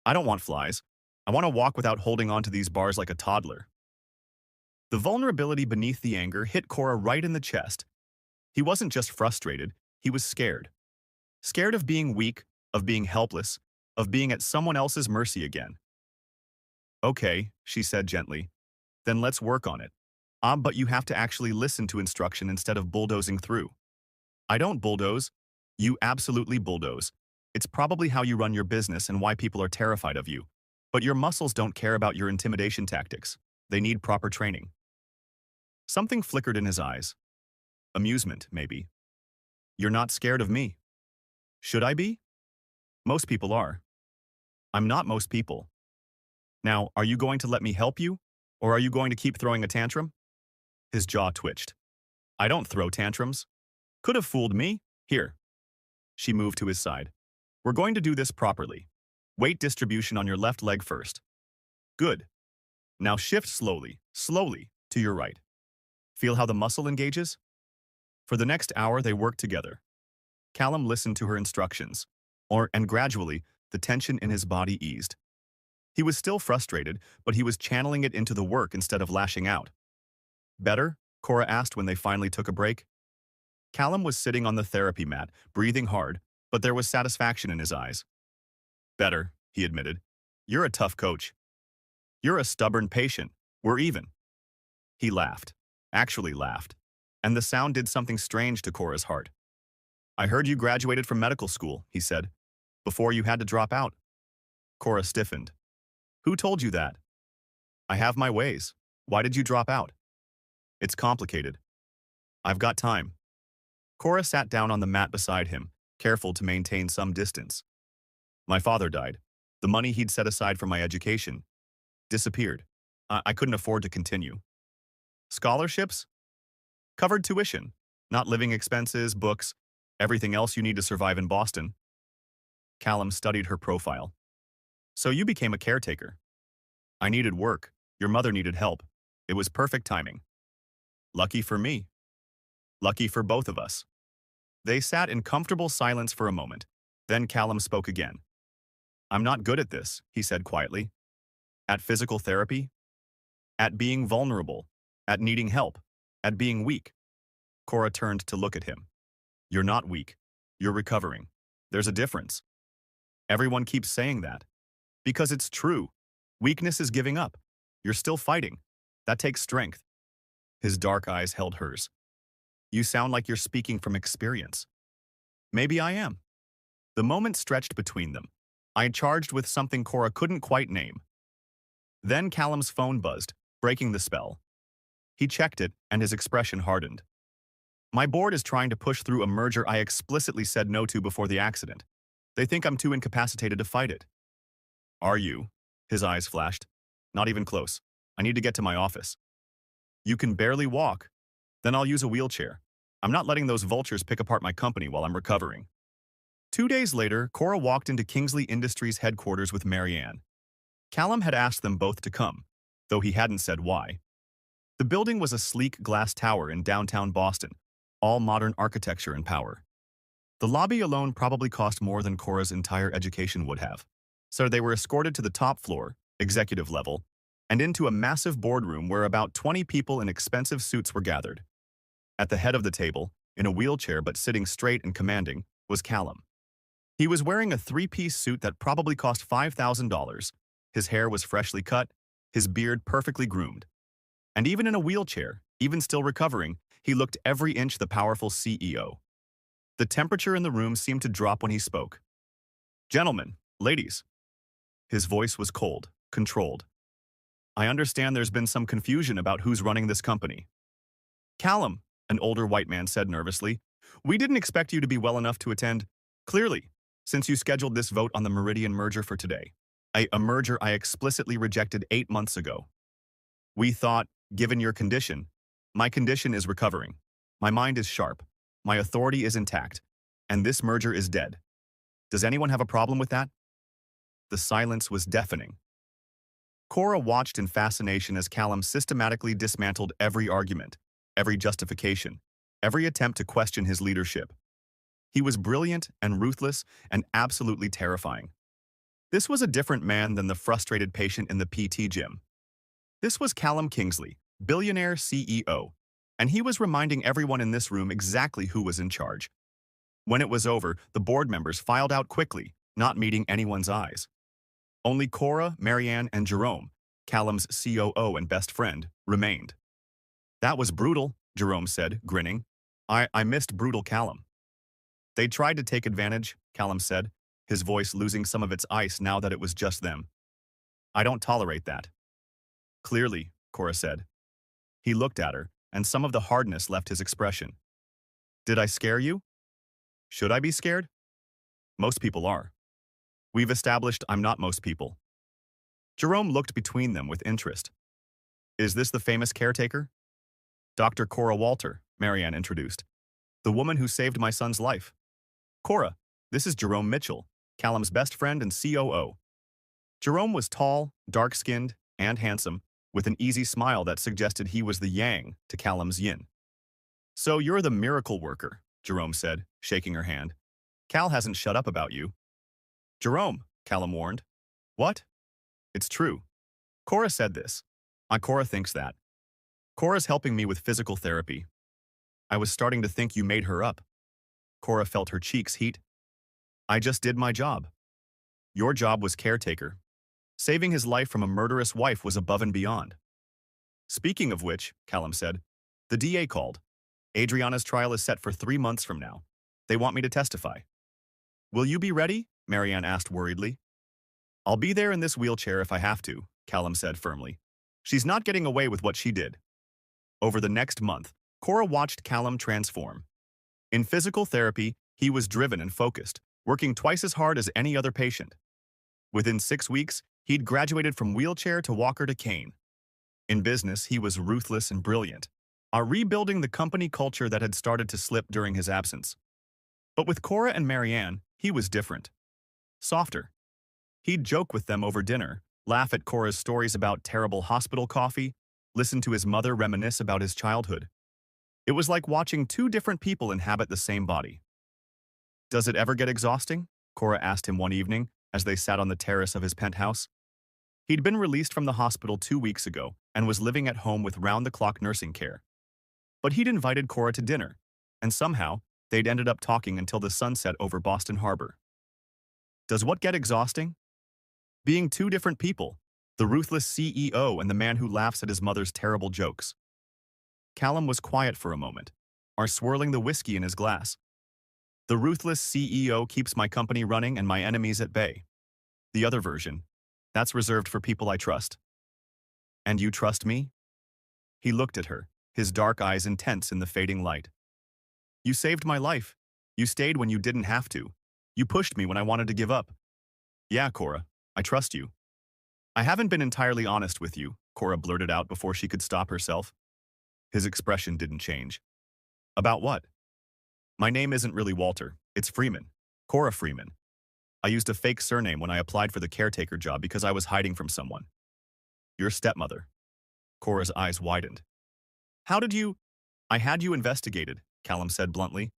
I don't want flies. I want to walk without holding on to these bars like a toddler. The vulnerability beneath the anger hit Cora right in the chest. He wasn't just frustrated, he was scared. Scared of being weak, of being helpless, of being at someone else's mercy again. Okay, she said gently. Then let's work on it. But you have to actually listen to instruction instead of bulldozing through. I don't bulldoze. You absolutely bulldoze. It's probably how you run your business and why people are terrified of you. But your muscles don't care about your intimidation tactics. They need proper training. Something flickered in his eyes. Amusement, maybe. You're not scared of me. Should I be? Most people are. I'm not most people. Now, are you going to let me help you? Or are you going to keep throwing a tantrum? His jaw twitched. I don't throw tantrums. Could have fooled me. Here. She moved to his side. We're going to do this properly. Weight distribution on your left leg first. Good. Now shift slowly, to your right. Feel how the muscle engages? For the next hour, they worked together. Callum listened to her instructions, and gradually, the tension in his body eased. He was still frustrated, but he was channeling it into the work instead of lashing out. Better? Cora asked when they finally took a break. Callum was sitting on the therapy mat, breathing hard, but there was satisfaction in his eyes. Better, he admitted. You're a tough coach. You're a stubborn patient. We're even. He laughed, actually laughed, and the sound did something strange to Cora's heart. I heard you graduated from medical school, he said, before you had to drop out. Cora stiffened. Who told you that? I have my ways. Why did you drop out? It's complicated. I've got time. Cora sat down on the mat beside him, careful to maintain some distance. My father died. The money he'd set aside for my education disappeared. I couldn't afford to continue. Scholarships? Covered tuition, not living expenses, books, everything else you need to survive in Boston. Callum studied her profile. So you became a caretaker. I needed work. Your mother needed help. It was perfect timing. Lucky for me. Lucky for both of us. They sat in comfortable silence for a moment. Then Callum spoke again. I'm not good at this, he said quietly. At physical therapy? At being vulnerable. At needing help. At being weak. Cora turned to look at him. You're not weak. You're recovering. There's a difference. Everyone keeps saying that. Because it's true. Weakness is giving up. You're still fighting. That takes strength. His dark eyes held hers. You sound like you're speaking from experience. Maybe I am. The moment stretched between them. I charged with something Cora couldn't quite name. Then Callum's phone buzzed, breaking the spell. He checked it, and his expression hardened. My board is trying to push through a merger I explicitly said no to before the accident. They think I'm too incapacitated to fight it. Are you? His eyes flashed. Not even close. I need to get to my office. You can barely walk. Then I'll use a wheelchair. I'm not letting those vultures pick apart my company while I'm recovering. 2 days later, Cora walked into Kingsley Industries headquarters with Marianne. Callum had asked them both to come, though he hadn't said why. The building was a sleek glass tower in downtown Boston, all modern architecture and power. The lobby alone probably cost more than Cora's entire education would have. So they were escorted to the top floor, executive level, and into a massive boardroom where about 20 people in expensive suits were gathered. At the head of the table, in a wheelchair but sitting straight and commanding, was Callum. He was wearing a three-piece suit that probably cost $5,000. His hair was freshly cut, his beard perfectly groomed. And even in a wheelchair, even still recovering, he looked every inch the powerful CEO. The temperature in the room seemed to drop when he spoke. Gentlemen, ladies. His voice was cold, controlled. I understand there's been some confusion about who's running this company. Callum, an older white man said nervously, we didn't expect you to be well enough to attend. Clearly, since you scheduled this vote on the Meridian merger for today. A merger I explicitly rejected 8 months ago. We thought, given your condition, my condition is recovering. My mind is sharp. My authority is intact. And this merger is dead. Does anyone have a problem with that? The silence was deafening. Cora watched in fascination as Callum systematically dismantled every argument, every justification, every attempt to question his leadership. He was brilliant and ruthless and absolutely terrifying. This was a different man than the frustrated patient in the PT gym. This was Callum Kingsley, billionaire CEO, and he was reminding everyone in this room exactly who was in charge. When it was over, the board members filed out quickly, not meeting anyone's eyes. Only Cora, Marianne, and Jerome, Callum's COO and best friend, remained. That was brutal, Jerome said, grinning. I missed brutal Callum. They tried to take advantage, Callum said, his voice losing some of its ice now that it was just them. I don't tolerate that. Clearly, Cora said. He looked at her, and some of the hardness left his expression. Did I scare you? Should I be scared? Most people are. We've established I'm not most people. Jerome looked between them with interest. Is this the famous caretaker? Dr. Cora Walter, Marianne introduced. The woman who saved my son's life. Cora, this is Jerome Mitchell, Callum's best friend and COO. Jerome was tall, dark-skinned, and handsome, with an easy smile that suggested he was the yang to Callum's yin. So you're the miracle worker, Jerome said, shaking her hand. Cal hasn't shut up about you. Jerome, Callum warned. What? It's true. Cora said this. Cora thinks that. Cora's helping me with physical therapy. I was starting to think you made her up. Cora felt her cheeks heat. I just did my job. Your job was caretaker. Saving his life from a murderous wife was above and beyond. Speaking of which, Callum said, the DA called. Adriana's trial is set for 3 months from now. They want me to testify. Will you be ready? Marianne asked worriedly. I'll be there in this wheelchair if I have to, Callum said firmly. She's not getting away with what she did. Over the next month, Cora watched Callum transform. In physical therapy, he was driven and focused, working twice as hard as any other patient. Within 6 weeks, he'd graduated from wheelchair to walker to cane. In business, he was ruthless and brilliant, rebuilding the company culture that had started to slip during his absence. But with Cora and Marianne, he was different. Softer. He'd joke with them over dinner, laugh at Cora's stories about terrible hospital coffee, listen to his mother reminisce about his childhood. It was like watching 2 different people inhabit the same body. Does it ever get exhausting? Cora asked him one evening as they sat on the terrace of his penthouse. He'd been released from the hospital 2 weeks ago and was living at home with round-the-clock nursing care. But he'd invited Cora to dinner, and somehow, they'd ended up talking until the sunset over Boston Harbor. Does what get exhausting? Being two different people, the ruthless CEO and the man who laughs at his mother's terrible jokes. Callum was quiet for a moment, swirling the whiskey in his glass. The ruthless CEO keeps my company running and my enemies at bay. The other version, that's reserved for people I trust. And you trust me? He looked at her, his dark eyes intense in the fading light. You saved my life. You stayed when you didn't have to. You pushed me when I wanted to give up. Yeah, Cora, I trust you. I haven't been entirely honest with you, Cora blurted out before she could stop herself. His expression didn't change. About what? My name isn't really Walter, it's Freeman. Cora Freeman. I used a fake surname when I applied for the caretaker job because I was hiding from someone. Your stepmother. Cora's eyes widened. How did you? I had you investigated, Callum said bluntly.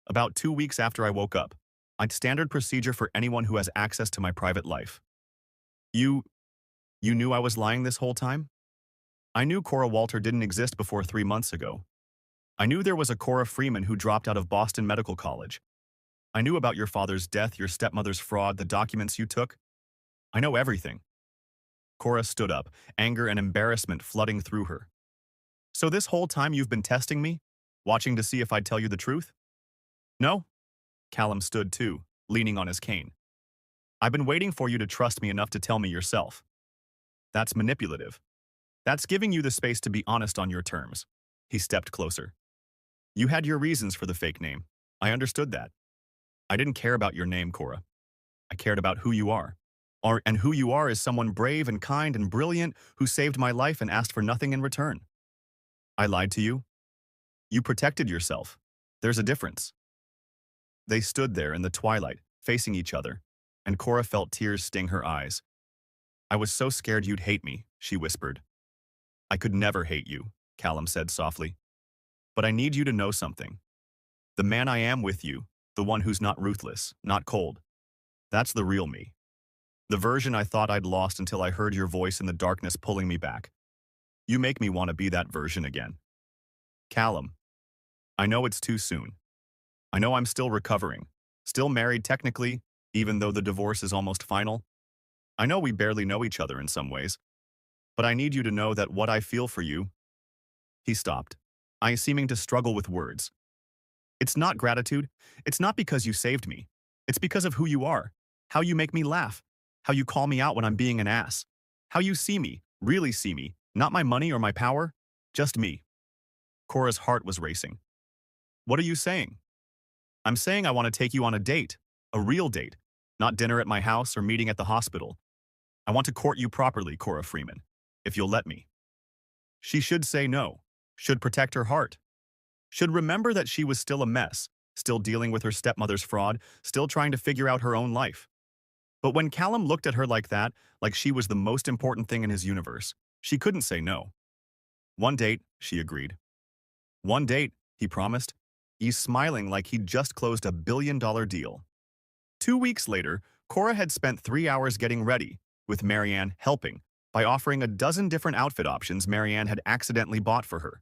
About 2 weeks after I woke up. I'd standard procedure for anyone who has access to my private life. You knew I was lying this whole time? I knew Cora Walter didn't exist before 3 months ago. I knew there was a Cora Freeman who dropped out of Boston Medical College. I knew about your father's death, your stepmother's fraud, the documents you took. I know everything. Cora stood up, anger and embarrassment flooding through her. So this whole time you've been testing me? Watching to see if I'd tell you the truth? No? Callum stood too, leaning on his cane. I've been waiting for you to trust me enough to tell me yourself. That's manipulative. That's giving you the space to be honest on your terms. He stepped closer. You had your reasons for the fake name. I understood that. I didn't care about your name, Cora. I cared about who you are. And who you are is someone brave and kind and brilliant who saved my life and asked for nothing in return. I lied to you. You protected yourself. There's a difference. They stood there in the twilight, facing each other, and Cora felt tears sting her eyes. I was so scared you'd hate me, she whispered. I could never hate you, Callum said softly. But I need you to know something. The man I am with you, the one who's not ruthless, not cold. That's the real me. The version I thought I'd lost until I heard your voice in the darkness pulling me back. You make me want to be that version again. Callum, I know it's too soon. I know I'm still recovering, still married technically, even though the divorce is almost final. I know we barely know each other in some ways, but I need you to know that what I feel for you. He stopped, seeming to struggle with words. It's not gratitude. It's not because you saved me. It's because of who you are, how you make me laugh, how you call me out when I'm being an ass, how you see me, really see me, not my money or my power, just me. Cora's heart was racing. What are you saying? I'm saying I want to take you on a date, a real date, not dinner at my house or meeting at the hospital. I want to court you properly, Cora Freeman, if you'll let me. She should say no, should protect her heart, should remember that she was still a mess, still dealing with her stepmother's fraud, still trying to figure out her own life. But when Callum looked at her like that, like she was the most important thing in his universe, she couldn't say no. One date, she agreed. One date, he promised. He's smiling like he'd just closed a billion-dollar deal. 2 weeks later, Cora had spent 3 hours getting ready, with Marianne helping, by offering a dozen different outfit options Marianne had accidentally bought for her.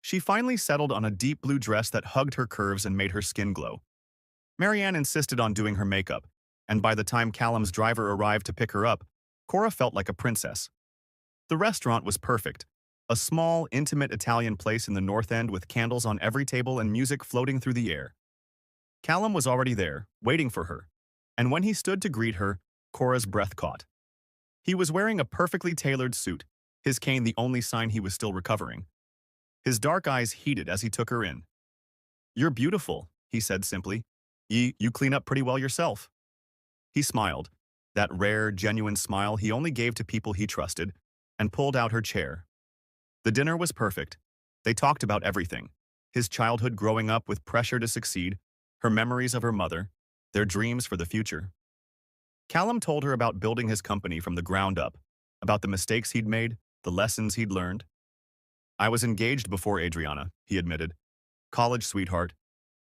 She finally settled on a deep blue dress that hugged her curves and made her skin glow. Marianne insisted on doing her makeup, and by the time Callum's driver arrived to pick her up, Cora felt like a princess. The restaurant was perfect. A small, intimate Italian place in the North End with candles on every table and music floating through the air. Callum was already there, waiting for her, and when he stood to greet her, Cora's breath caught. He was wearing a perfectly tailored suit, his cane the only sign he was still recovering. His dark eyes heated as he took her in. You're beautiful, he said simply. You clean up pretty well yourself. He smiled, that rare, genuine smile he only gave to people he trusted, and pulled out her chair. The dinner was perfect. They talked about everything. His childhood growing up with pressure to succeed, her memories of her mother, their dreams for the future. Callum told her about building his company from the ground up, about the mistakes he'd made, the lessons he'd learned. I was engaged before Adriana, he admitted. College sweetheart.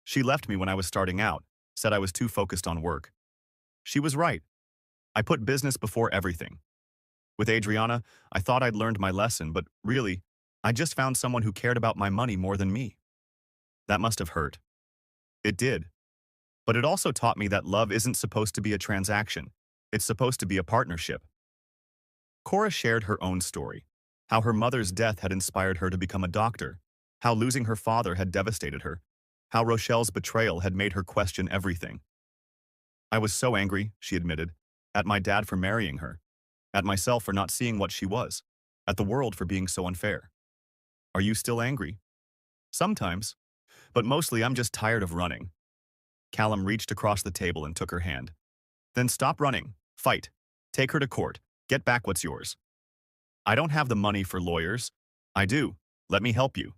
She left me when I was starting out, said I was too focused on work. She was right. I put business before everything. With Adriana, I thought I'd learned my lesson, but really, I just found someone who cared about my money more than me. That must have hurt. It did. But it also taught me that love isn't supposed to be a transaction. It's supposed to be a partnership. Cora shared her own story, how her mother's death had inspired her to become a doctor, how losing her father had devastated her, how Rochelle's betrayal had made her question everything. I was so angry, she admitted, at my dad for marrying her, at myself for not seeing what she was, at the world for being so unfair. Are you still angry? Sometimes, but mostly I'm just tired of running. Callum reached across the table and took her hand. Then stop running, fight, take her to court, get back what's yours. I don't have the money for lawyers. I do. Let me help you.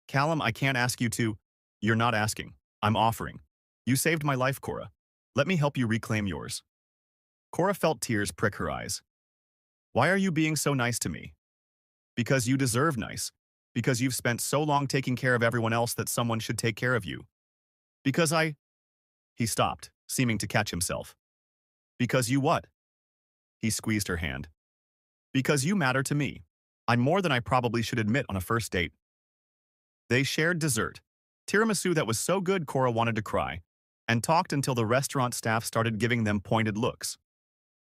Callum, I can't ask you to. You're not asking. I'm offering. You saved my life, Cora. Let me help you reclaim yours. Cora felt tears prick her eyes. Why are you being so nice to me? Because you deserve nice. Because you've spent so long taking care of everyone else that someone should take care of you. Because I... He stopped, seeming to catch himself. Because you what? He squeezed her hand. Because you matter to me. I'm more than I probably should admit on a first date. They shared dessert, tiramisu that was so good Cora wanted to cry, and talked until the restaurant staff started giving them pointed looks.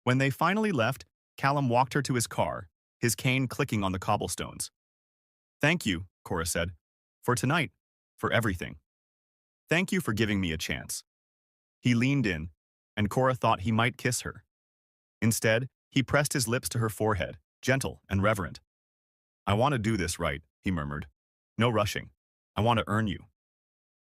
When they finally left, Callum walked her to his car, his cane clicking on the cobblestones. Thank you, Cora said, for tonight, for everything. Thank you for giving me a chance. He leaned in, and Cora thought he might kiss her. Instead, he pressed his lips to her forehead, gentle and reverent. I want to do this right, he murmured. No rushing. I want to earn you.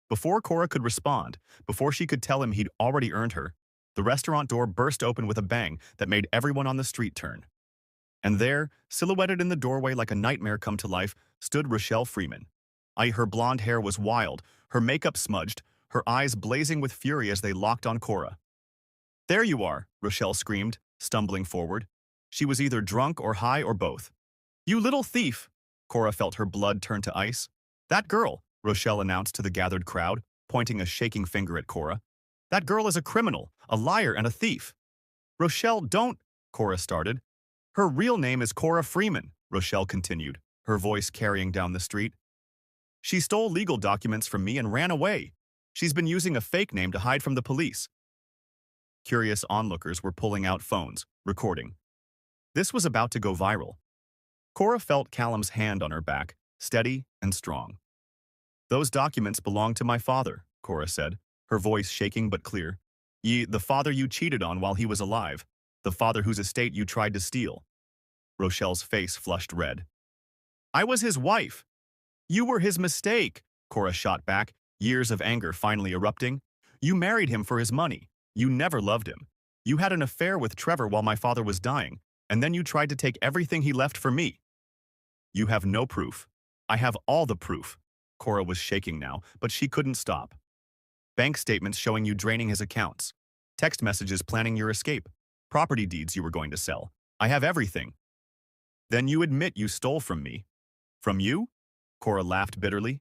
Before Cora could respond, before she could tell him he'd already earned her, the restaurant door burst open with a bang that made everyone on the street turn. And there, silhouetted in the doorway like a nightmare come to life, stood Rochelle Freeman. Her blonde hair was wild, her makeup smudged, her eyes blazing with fury as they locked on Cora. There you are, Rochelle screamed, stumbling forward. She was either drunk or high or both. You little thief! Cora felt her blood turn to ice. That girl, Rochelle announced to the gathered crowd, pointing a shaking finger at Cora. That girl is a criminal, a liar, and a thief. Rochelle, don't, Cora started. Her real name is Cora Freeman, Rochelle continued, her voice carrying down the street. She stole legal documents from me and ran away. She's been using a fake name to hide from the police. Curious onlookers were pulling out phones, recording. This was about to go viral. Cora felt Callum's hand on her back, steady and strong. Those documents belong to my father, Cora said, her voice shaking but clear. The father you cheated on while he was alive, the father whose estate you tried to steal. Rochelle's face flushed red. I was his wife. You were his mistake, Cora shot back, years of anger finally erupting. You married him for his money. You never loved him. You had an affair with Trevor while my father was dying, and then you tried to take everything he left for me. You have no proof. I have all the proof. Cora was shaking now, but she couldn't stop. Bank statements showing you draining his accounts. Text messages planning your escape. Property deeds you were going to sell. I have everything. Then you admit you stole from me. From you? Cora laughed bitterly.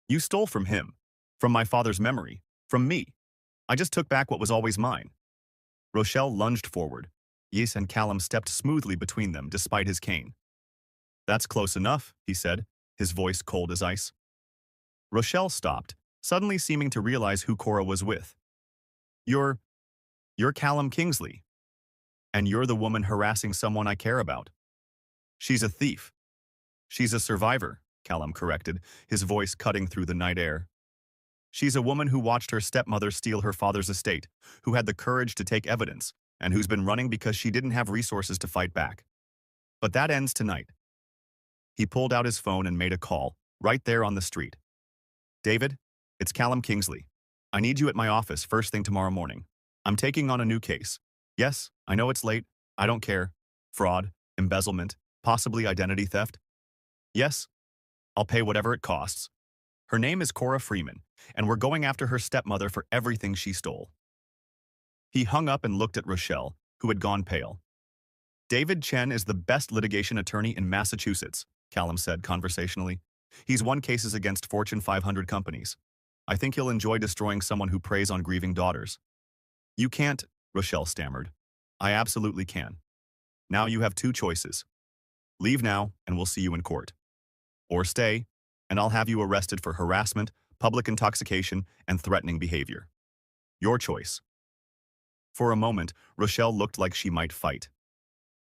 You stole from him. From my father's memory. From me. I just took back what was always mine. Rochelle lunged forward. Yes, and Callum stepped smoothly between them despite his cane. That's close enough, he said, his voice cold as ice. Rochelle stopped, suddenly seeming to realize who Cora was with. You're Callum Kingsley. And you're the woman harassing someone I care about. She's a thief. She's a survivor, Callum corrected, his voice cutting through the night air. She's a woman who watched her stepmother steal her father's estate, who had the courage to take evidence, and who's been running because she didn't have resources to fight back. But that ends tonight. He pulled out his phone and made a call, right there on the street. David, it's Callum Kingsley. I need you at my office first thing tomorrow morning. I'm taking on a new case. Yes, I know it's late. I don't care. Fraud, embezzlement, possibly identity theft. Yes, I'll pay whatever it costs. Her name is Cora Freeman, and we're going after her stepmother for everything she stole. He hung up and looked at Rochelle, who had gone pale. David Chen is the best litigation attorney in Massachusetts, Callum said conversationally. He's won cases against Fortune 500 companies. I think he'll enjoy destroying someone who preys on grieving daughters. You can't, Rochelle stammered. I absolutely can. Now you have two choices. Leave now, and we'll see you in court. or stay, and I'll have you arrested for harassment, public intoxication, and threatening behavior. Your choice. For a moment, Rochelle looked like she might fight.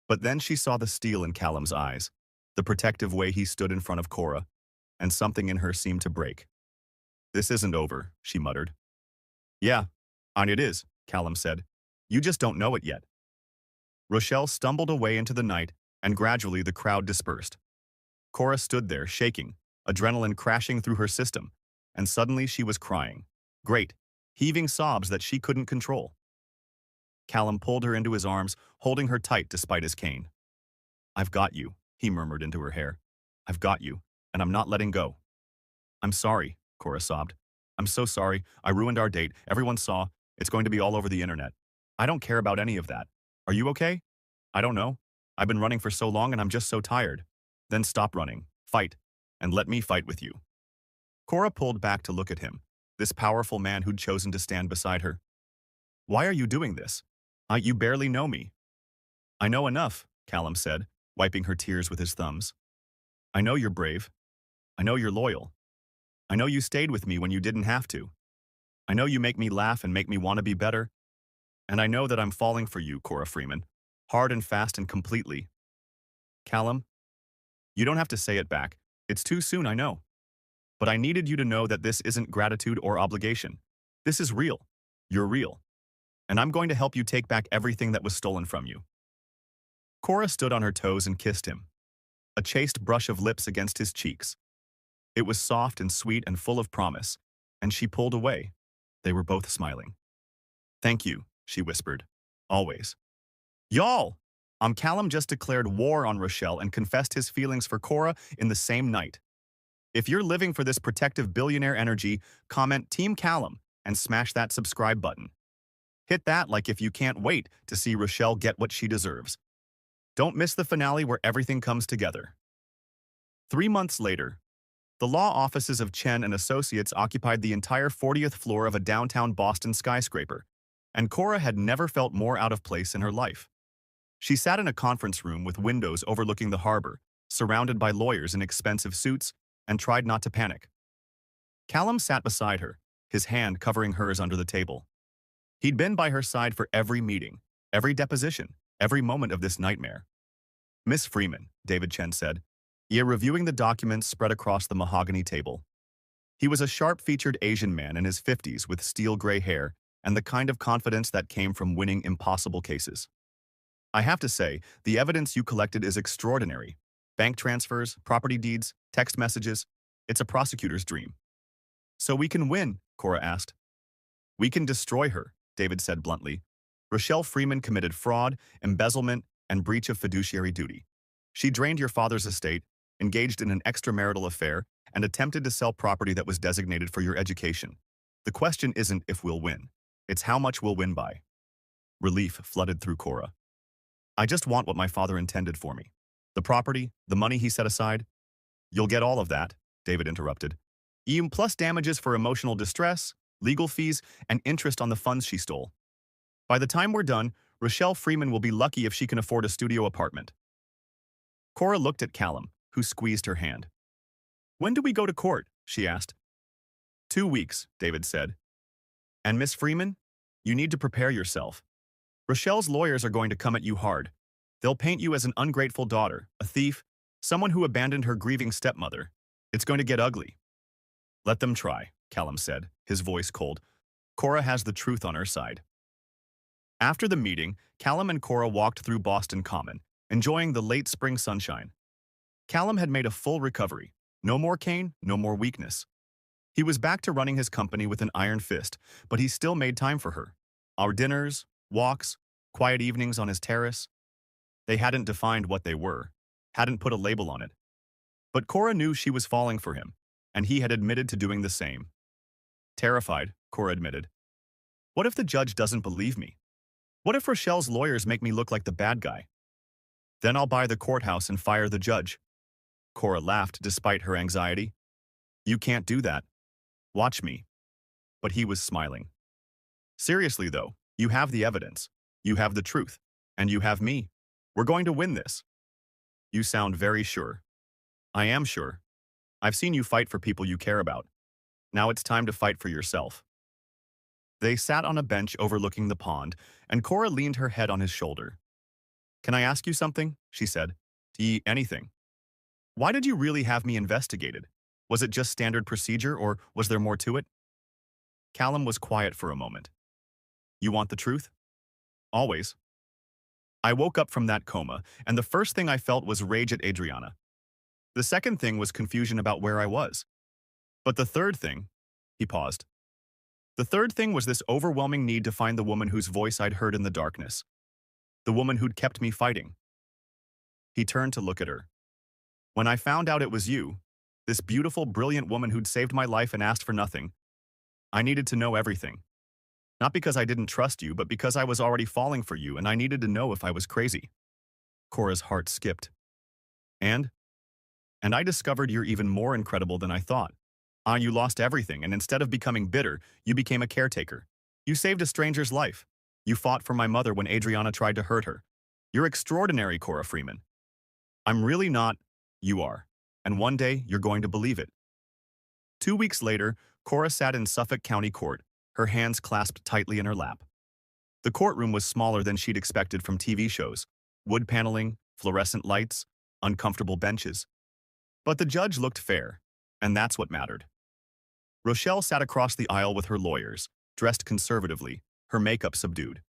But then she saw the steel in Callum's eyes, the protective way he stood in front of Cora, and something in her seemed to break. This isn't over, she muttered. Yeah, and it is, Callum said. You just don't know it yet. Rochelle stumbled away into the night, and gradually the crowd dispersed. Cora stood there, shaking, adrenaline crashing through her system, and suddenly she was crying. Great, heaving sobs that she couldn't control. Callum pulled her into his arms, holding her tight despite his cane. I've got you, he murmured into her hair. I've got you, and I'm not letting go. I'm sorry, Cora sobbed. I'm so sorry. I ruined our date. Everyone saw. It's going to be all over the internet. I don't care about any of that. Are you okay? I don't know. I've been running for so long and I'm just so tired. Then stop running. Fight. And let me fight with you. Cora pulled back to look at him, this powerful man who'd chosen to stand beside her. Why are you doing this? You barely know me. I know enough, Callum said, wiping her tears with his thumbs. I know you're brave. I know you're loyal. I know you stayed with me when you didn't have to. I know you make me laugh and make me want to be better. And I know that I'm falling for you, Cora Freeman, hard and fast and completely. Callum, you don't have to say it back. It's too soon, I know. But I needed you to know that this isn't gratitude or obligation. This is real. You're real. And I'm going to help you take back everything that was stolen from you. Cora stood on her toes and kissed him, a chaste brush of lips against his cheeks. It was soft and sweet and full of promise, and she pulled away. They were both smiling. Thank you, she whispered. Always. Y'all! Callum just declared war on Rochelle and confessed his feelings for Cora in the same night. If you're living for this protective billionaire energy, comment Team Callum and smash that subscribe button. Hit that like if you can't wait to see Rochelle get what she deserves. Don't miss the finale where everything comes together. 3 months later, the law offices of Chen and Associates occupied the entire 40th floor of a downtown Boston skyscraper, and Cora had never felt more out of place in her life. She sat in a conference room with windows overlooking the harbor, surrounded by lawyers in expensive suits, and tried not to panic. Callum sat beside her, his hand covering hers under the table. He'd been by her side for every meeting, every deposition, every moment of this nightmare. Miss Freeman, David Chen said, reviewing the documents spread across the mahogany table. He was a sharp-featured Asian man in his 50s with steel-gray hair and the kind of confidence that came from winning impossible cases. I have to say, the evidence you collected is extraordinary. Bank transfers, property deeds, text messages. It's a prosecutor's dream. So we can win, Cora asked. We can destroy her, David said bluntly. Rochelle Freeman committed fraud, embezzlement, and breach of fiduciary duty. She drained your father's estate, engaged in an extramarital affair, and attempted to sell property that was designated for your education. The question isn't if we'll win. It's how much we'll win by. Relief flooded through Cora. I just want what my father intended for me. The property, the money he set aside. You'll get all of that, David interrupted. Plus damages for emotional distress, legal fees, and interest on the funds she stole. By the time we're done, Rochelle Freeman will be lucky if she can afford a studio apartment. Cora looked at Callum, who squeezed her hand. When do we go to court? She asked. 2 weeks, David said. And Miss Freeman, you need to prepare yourself. Rochelle's lawyers are going to come at you hard. They'll paint you as an ungrateful daughter, a thief, someone who abandoned her grieving stepmother. It's going to get ugly. Let them try, Callum said, his voice cold. Cora has the truth on her side. After the meeting, Callum and Cora walked through Boston Common, enjoying the late spring sunshine. Callum had made a full recovery. No more cane, no more weakness. He was back to running his company with an iron fist, but he still made time for her. Our dinners, walks, quiet evenings on his terrace. They hadn't defined what they were, hadn't put a label on it. But Cora knew she was falling for him, and he had admitted to doing the same. Terrified, Cora admitted. What if the judge doesn't believe me? What if Rochelle's lawyers make me look like the bad guy? Then I'll buy the courthouse and fire the judge. Cora laughed despite her anxiety. You can't do that. Watch me. But he was smiling. Seriously, though, you have the evidence. You have the truth. And you have me. We're going to win this. You sound very sure. I am sure. I've seen you fight for people you care about. Now it's time to fight for yourself. They sat on a bench overlooking the pond, and Cora leaned her head on his shoulder. Can I ask you something? She said. Anything. Why did you really have me investigated? Was it just standard procedure, or was there more to it? Callum was quiet for a moment. You want the truth? Always. I woke up from that coma, and the first thing I felt was rage at Adriana. The second thing was confusion about where I was. But the third thing, he paused. The third thing was this overwhelming need to find the woman whose voice I'd heard in the darkness. The woman who'd kept me fighting. He turned to look at her. When I found out it was you, this beautiful, brilliant woman who'd saved my life and asked for nothing, I needed to know everything. Not because I didn't trust you, but because I was already falling for you and I needed to know if I was crazy. Cora's heart skipped. And I discovered you're even more incredible than I thought. You lost everything, and instead of becoming bitter, you became a caretaker. You saved a stranger's life. You fought for my mother when Adriana tried to hurt her. You're extraordinary, Cora Freeman. I'm really not. You are. And one day, you're going to believe it. 2 weeks later, Cora sat in Suffolk County Court, her hands clasped tightly in her lap. The courtroom was smaller than she'd expected from TV shows. Wood paneling, fluorescent lights, uncomfortable benches. But the judge looked fair, and that's what mattered. Rochelle sat across the aisle with her lawyers, dressed conservatively, her makeup subdued.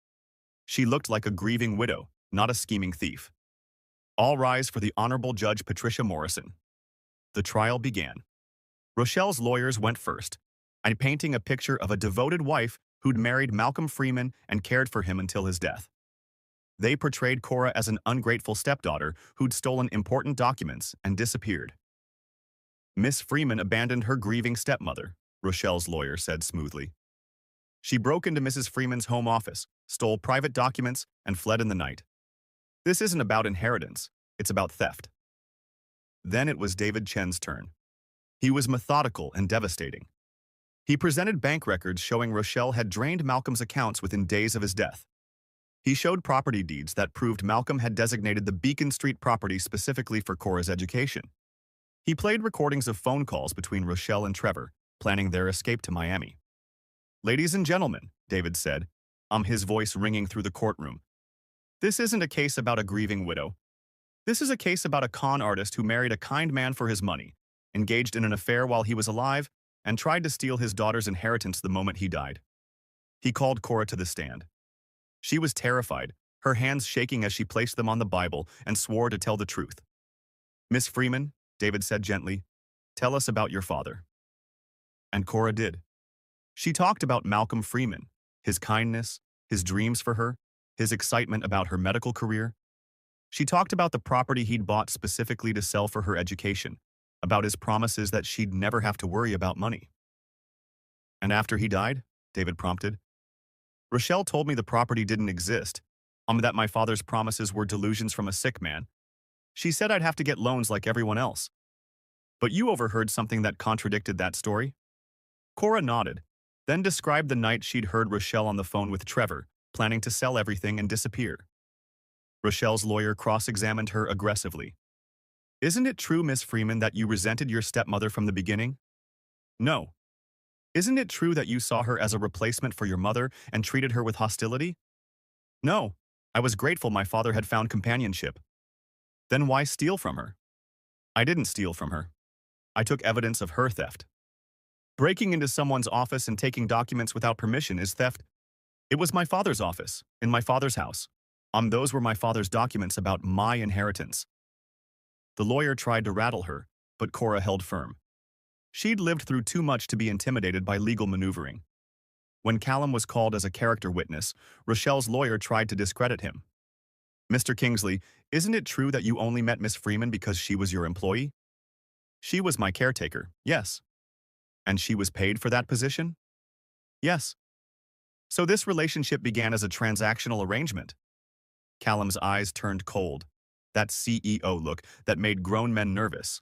She looked like a grieving widow, not a scheming thief. All rise for the Honorable Judge Patricia Morrison. The trial began. Rochelle's lawyers went first, and painting a picture of a devoted wife who'd married Malcolm Freeman and cared for him until his death. They portrayed Cora as an ungrateful stepdaughter who'd stolen important documents and disappeared. Miss Freeman abandoned her grieving stepmother, Rochelle's lawyer said smoothly. She broke into Mrs. Freeman's home office, stole private documents, and fled in the night. This isn't about inheritance, it's about theft. Then it was David Chen's turn. He was methodical and devastating. He presented bank records showing Rochelle had drained Malcolm's accounts within days of his death. He showed property deeds that proved Malcolm had designated the Beacon Street property specifically for Cora's education. He played recordings of phone calls between Rochelle and Trevor, planning their escape to Miami. Ladies and gentlemen, David said, his voice ringing through the courtroom. This isn't a case about a grieving widow. This is a case about a con artist who married a kind man for his money, engaged in an affair while he was alive, and tried to steal his daughter's inheritance the moment he died. He called Cora to the stand. She was terrified, her hands shaking as she placed them on the Bible and swore to tell the truth. Miss Freeman, David said gently, tell us about your father. And Cora did. She talked about Malcolm Freeman, his kindness, his dreams for her, his excitement about her medical career. She talked about the property he'd bought specifically to sell for her education, about his promises that she'd never have to worry about money. And after he died, David prompted, Rochelle told me the property didn't exist, that my father's promises were delusions from a sick man. She said I'd have to get loans like everyone else. But you overheard something that contradicted that story? Cora nodded, then described the night she'd heard Rochelle on the phone with Trevor, planning to sell everything and disappear. Rochelle's lawyer cross-examined her aggressively. Isn't it true, Miss Freeman, that you resented your stepmother from the beginning? No. Isn't it true that you saw her as a replacement for your mother and treated her with hostility? No. I was grateful my father had found companionship. Then why steal from her? I didn't steal from her. I took evidence of her theft. Breaking into someone's office and taking documents without permission is theft. It was my father's office, in my father's house. Those were my father's documents about my inheritance. The lawyer tried to rattle her, but Cora held firm. She'd lived through too much to be intimidated by legal maneuvering. When Callum was called as a character witness, Rochelle's lawyer tried to discredit him. Mr. Kingsley, isn't it true that you only met Miss Freeman because she was your employee? She was my caretaker, yes. And she was paid for that position? Yes. So this relationship began as a transactional arrangement. Callum's eyes turned cold, that CEO look that made grown men nervous.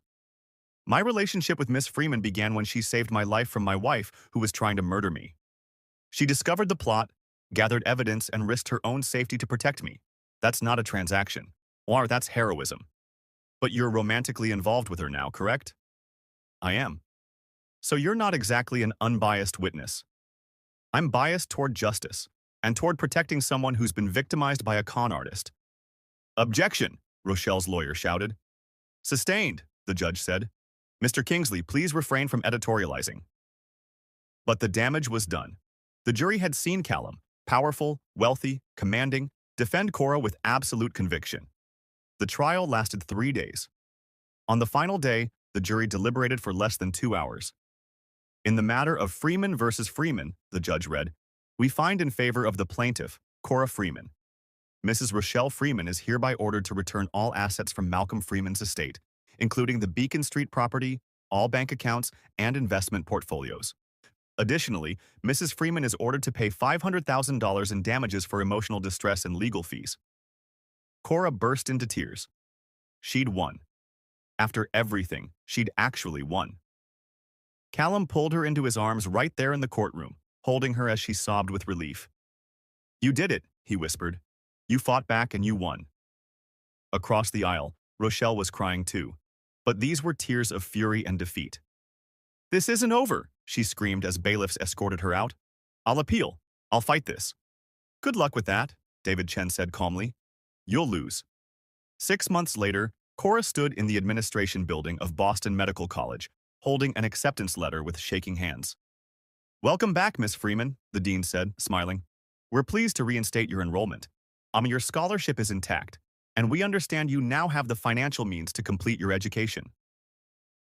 My relationship with Miss Freeman began when she saved my life from my wife who was trying to murder me. She discovered the plot, gathered evidence, and risked her own safety to protect me. That's not a transaction. Or that's heroism. But you're romantically involved with her now, correct? I am. So you're not exactly an unbiased witness. I'm biased toward justice and toward protecting someone who's been victimized by a con artist. Objection, Rochelle's lawyer shouted. Sustained, the judge said. Mr. Kingsley, please refrain from editorializing. But the damage was done. The jury had seen Callum, powerful, wealthy, commanding, defend Cora with absolute conviction. The trial lasted 3 days. On the final day, the jury deliberated for less than 2 hours. In the matter of Freeman versus Freeman, the judge read, we find in favor of the plaintiff, Cora Freeman. Mrs. Rochelle Freeman is hereby ordered to return all assets from Malcolm Freeman's estate, including the Beacon Street property, all bank accounts, and investment portfolios. Additionally, Mrs. Freeman is ordered to pay $500,000 in damages for emotional distress and legal fees. Cora burst into tears. She'd won. After everything, she'd actually won. Callum pulled her into his arms right there in the courtroom, holding her as she sobbed with relief. You did it, he whispered. You fought back and you won. Across the aisle, Rochelle was crying too, but these were tears of fury and defeat. This isn't over, she screamed as bailiffs escorted her out. I'll appeal. I'll fight this. Good luck with that, David Chen said calmly. You'll lose. 6 months later, Cora stood in the administration building of Boston Medical College, holding an acceptance letter with shaking hands. Welcome back, Miss Freeman, the dean said, smiling. We're pleased to reinstate your enrollment. Your scholarship is intact, and we understand you now have the financial means to complete your education.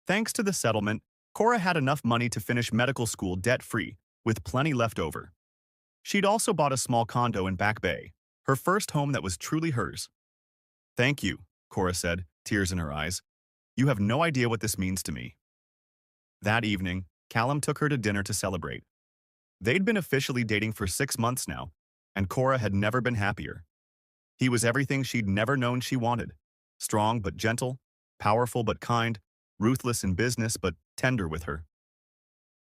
Thanks to the settlement, Cora had enough money to finish medical school debt-free, with plenty left over. She'd also bought a small condo in Back Bay, her first home that was truly hers. Thank you, Cora said, tears in her eyes. You have no idea what this means to me. That evening, Callum took her to dinner to celebrate. They'd been officially dating for 6 months now, and Cora had never been happier. He was everything she'd never known she wanted. Strong but gentle, powerful but kind, ruthless in business but tender with her.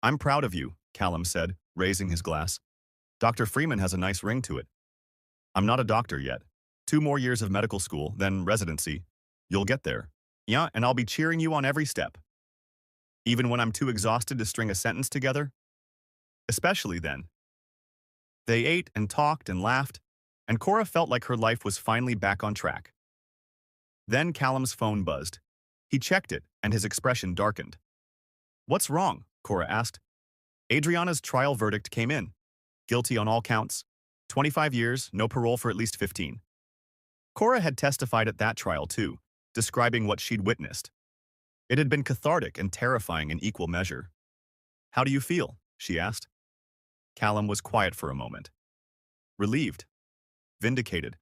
I'm proud of you, Callum said, raising his glass. Dr. Freeman has a nice ring to it. I'm not a doctor yet. 2 more years of medical school, then residency. You'll get there. Yeah, and I'll be cheering you on every step. Even when I'm too exhausted to string a sentence together? Especially then. They ate and talked and laughed, and Cora felt like her life was finally back on track. Then Callum's phone buzzed. He checked it, and his expression darkened. What's wrong? Cora asked. Adriana's trial verdict came in. Guilty on all counts. 25 years, no parole for at least 15. Cora had testified at that trial too, describing what she'd witnessed. It had been cathartic and terrifying in equal measure. How do you feel? She asked. Callum was quiet for a moment. Relieved, vindicated,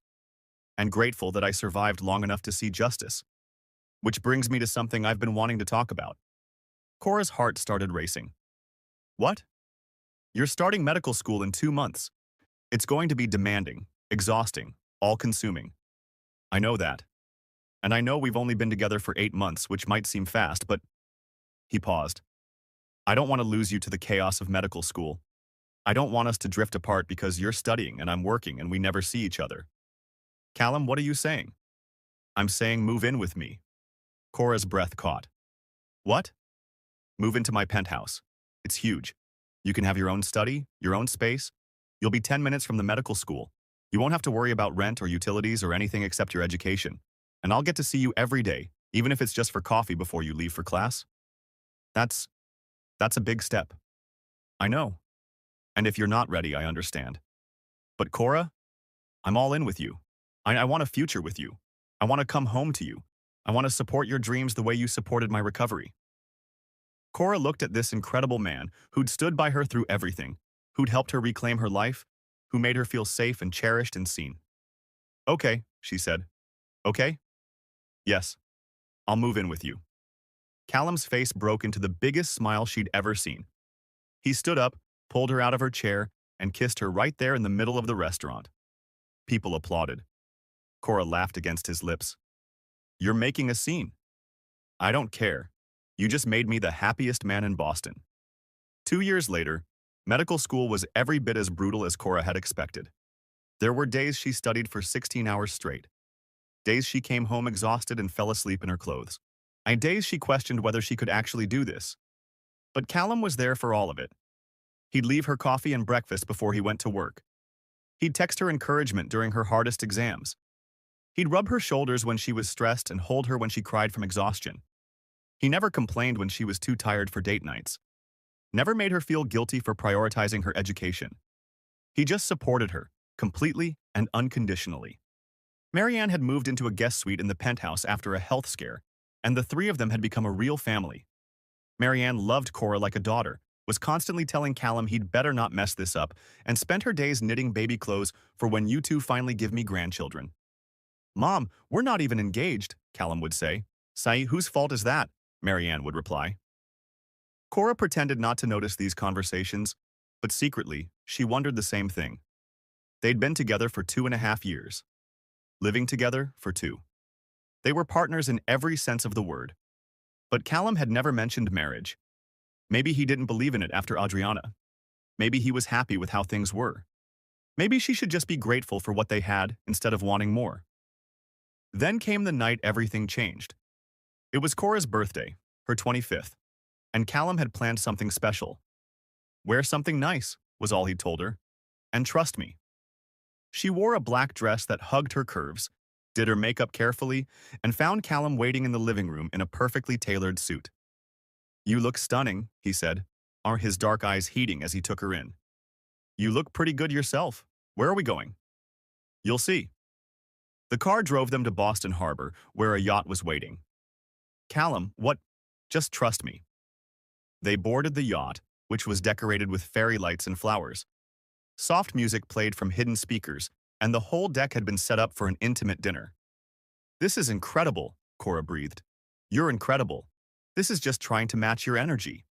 and grateful that I survived long enough to see justice. Which brings me to something I've been wanting to talk about. Cora's heart started racing. What? You're starting medical school in 2 months. It's going to be demanding, exhausting, all-consuming. I know that. And I know we've only been together for 8 months, which might seem fast, but... He paused. I don't want to lose you to the chaos of medical school. I don't want us to drift apart because you're studying and I'm working and we never see each other. Callum, what are you saying? I'm saying move in with me. Cora's breath caught. What? Move into my penthouse. It's huge. You can have your own study, your own space. You'll be 10 minutes from the medical school. You won't have to worry about rent or utilities or anything except your education. And I'll get to see you every day, even if it's just for coffee before you leave for class. That's a big step. I know. And if you're not ready, I understand. But Cora, I'm all in with you. I want a future with you. I want to come home to you. I want to support your dreams the way you supported my recovery. Cora looked at this incredible man who'd stood by her through everything, who'd helped her reclaim her life, who made her feel safe and cherished and seen. Okay, she said. Okay? Yes, I'll move in with you. Callum's face broke into the biggest smile she'd ever seen. He stood up, pulled her out of her chair, and kissed her right there in the middle of the restaurant. People applauded. Cora laughed against his lips. You're making a scene. I don't care. You just made me the happiest man in Boston. 2 years later, medical school was every bit as brutal as Cora had expected. There were days she studied for 16 hours straight. Days she came home exhausted and fell asleep in her clothes. On days she questioned whether she could actually do this. But Callum was there for all of it. He'd leave her coffee and breakfast before he went to work. He'd text her encouragement during her hardest exams. He'd rub her shoulders when she was stressed and hold her when she cried from exhaustion. He never complained when she was too tired for date nights. Never made her feel guilty for prioritizing her education. He just supported her, completely and unconditionally. Marianne had moved into a guest suite in the penthouse after a health scare, and the three of them had become a real family. Marianne loved Cora like a daughter, was constantly telling Callum he'd better not mess this up, and spent her days knitting baby clothes for when you two finally give me grandchildren. "Mom, we're not even engaged," Callum would say. "Sai, whose fault is that?" Marianne would reply. Cora pretended not to notice these conversations, but secretly, she wondered the same thing. They'd been together for 2.5 years. Living together for 2. They were partners in every sense of the word. But Callum had never mentioned marriage. Maybe he didn't believe in it after Adriana. Maybe he was happy with how things were. Maybe she should just be grateful for what they had instead of wanting more. Then came the night everything changed. It was Cora's birthday, her 25th, and Callum had planned something special. "Wear something nice," was all he told her. "And trust me." She wore a black dress that hugged her curves, did her makeup carefully, and found Callum waiting in the living room in a perfectly tailored suit. "You look stunning," he said, his dark eyes heating as he took her in. "You look pretty good yourself. Where are we going?" "You'll see." The car drove them to Boston Harbor, where a yacht was waiting. "Callum, what? Just trust me." They boarded the yacht, which was decorated with fairy lights and flowers. Soft music played from hidden speakers, and the whole deck had been set up for an intimate dinner. "This is incredible," Cora breathed. "You're incredible. This is just trying to match your energy."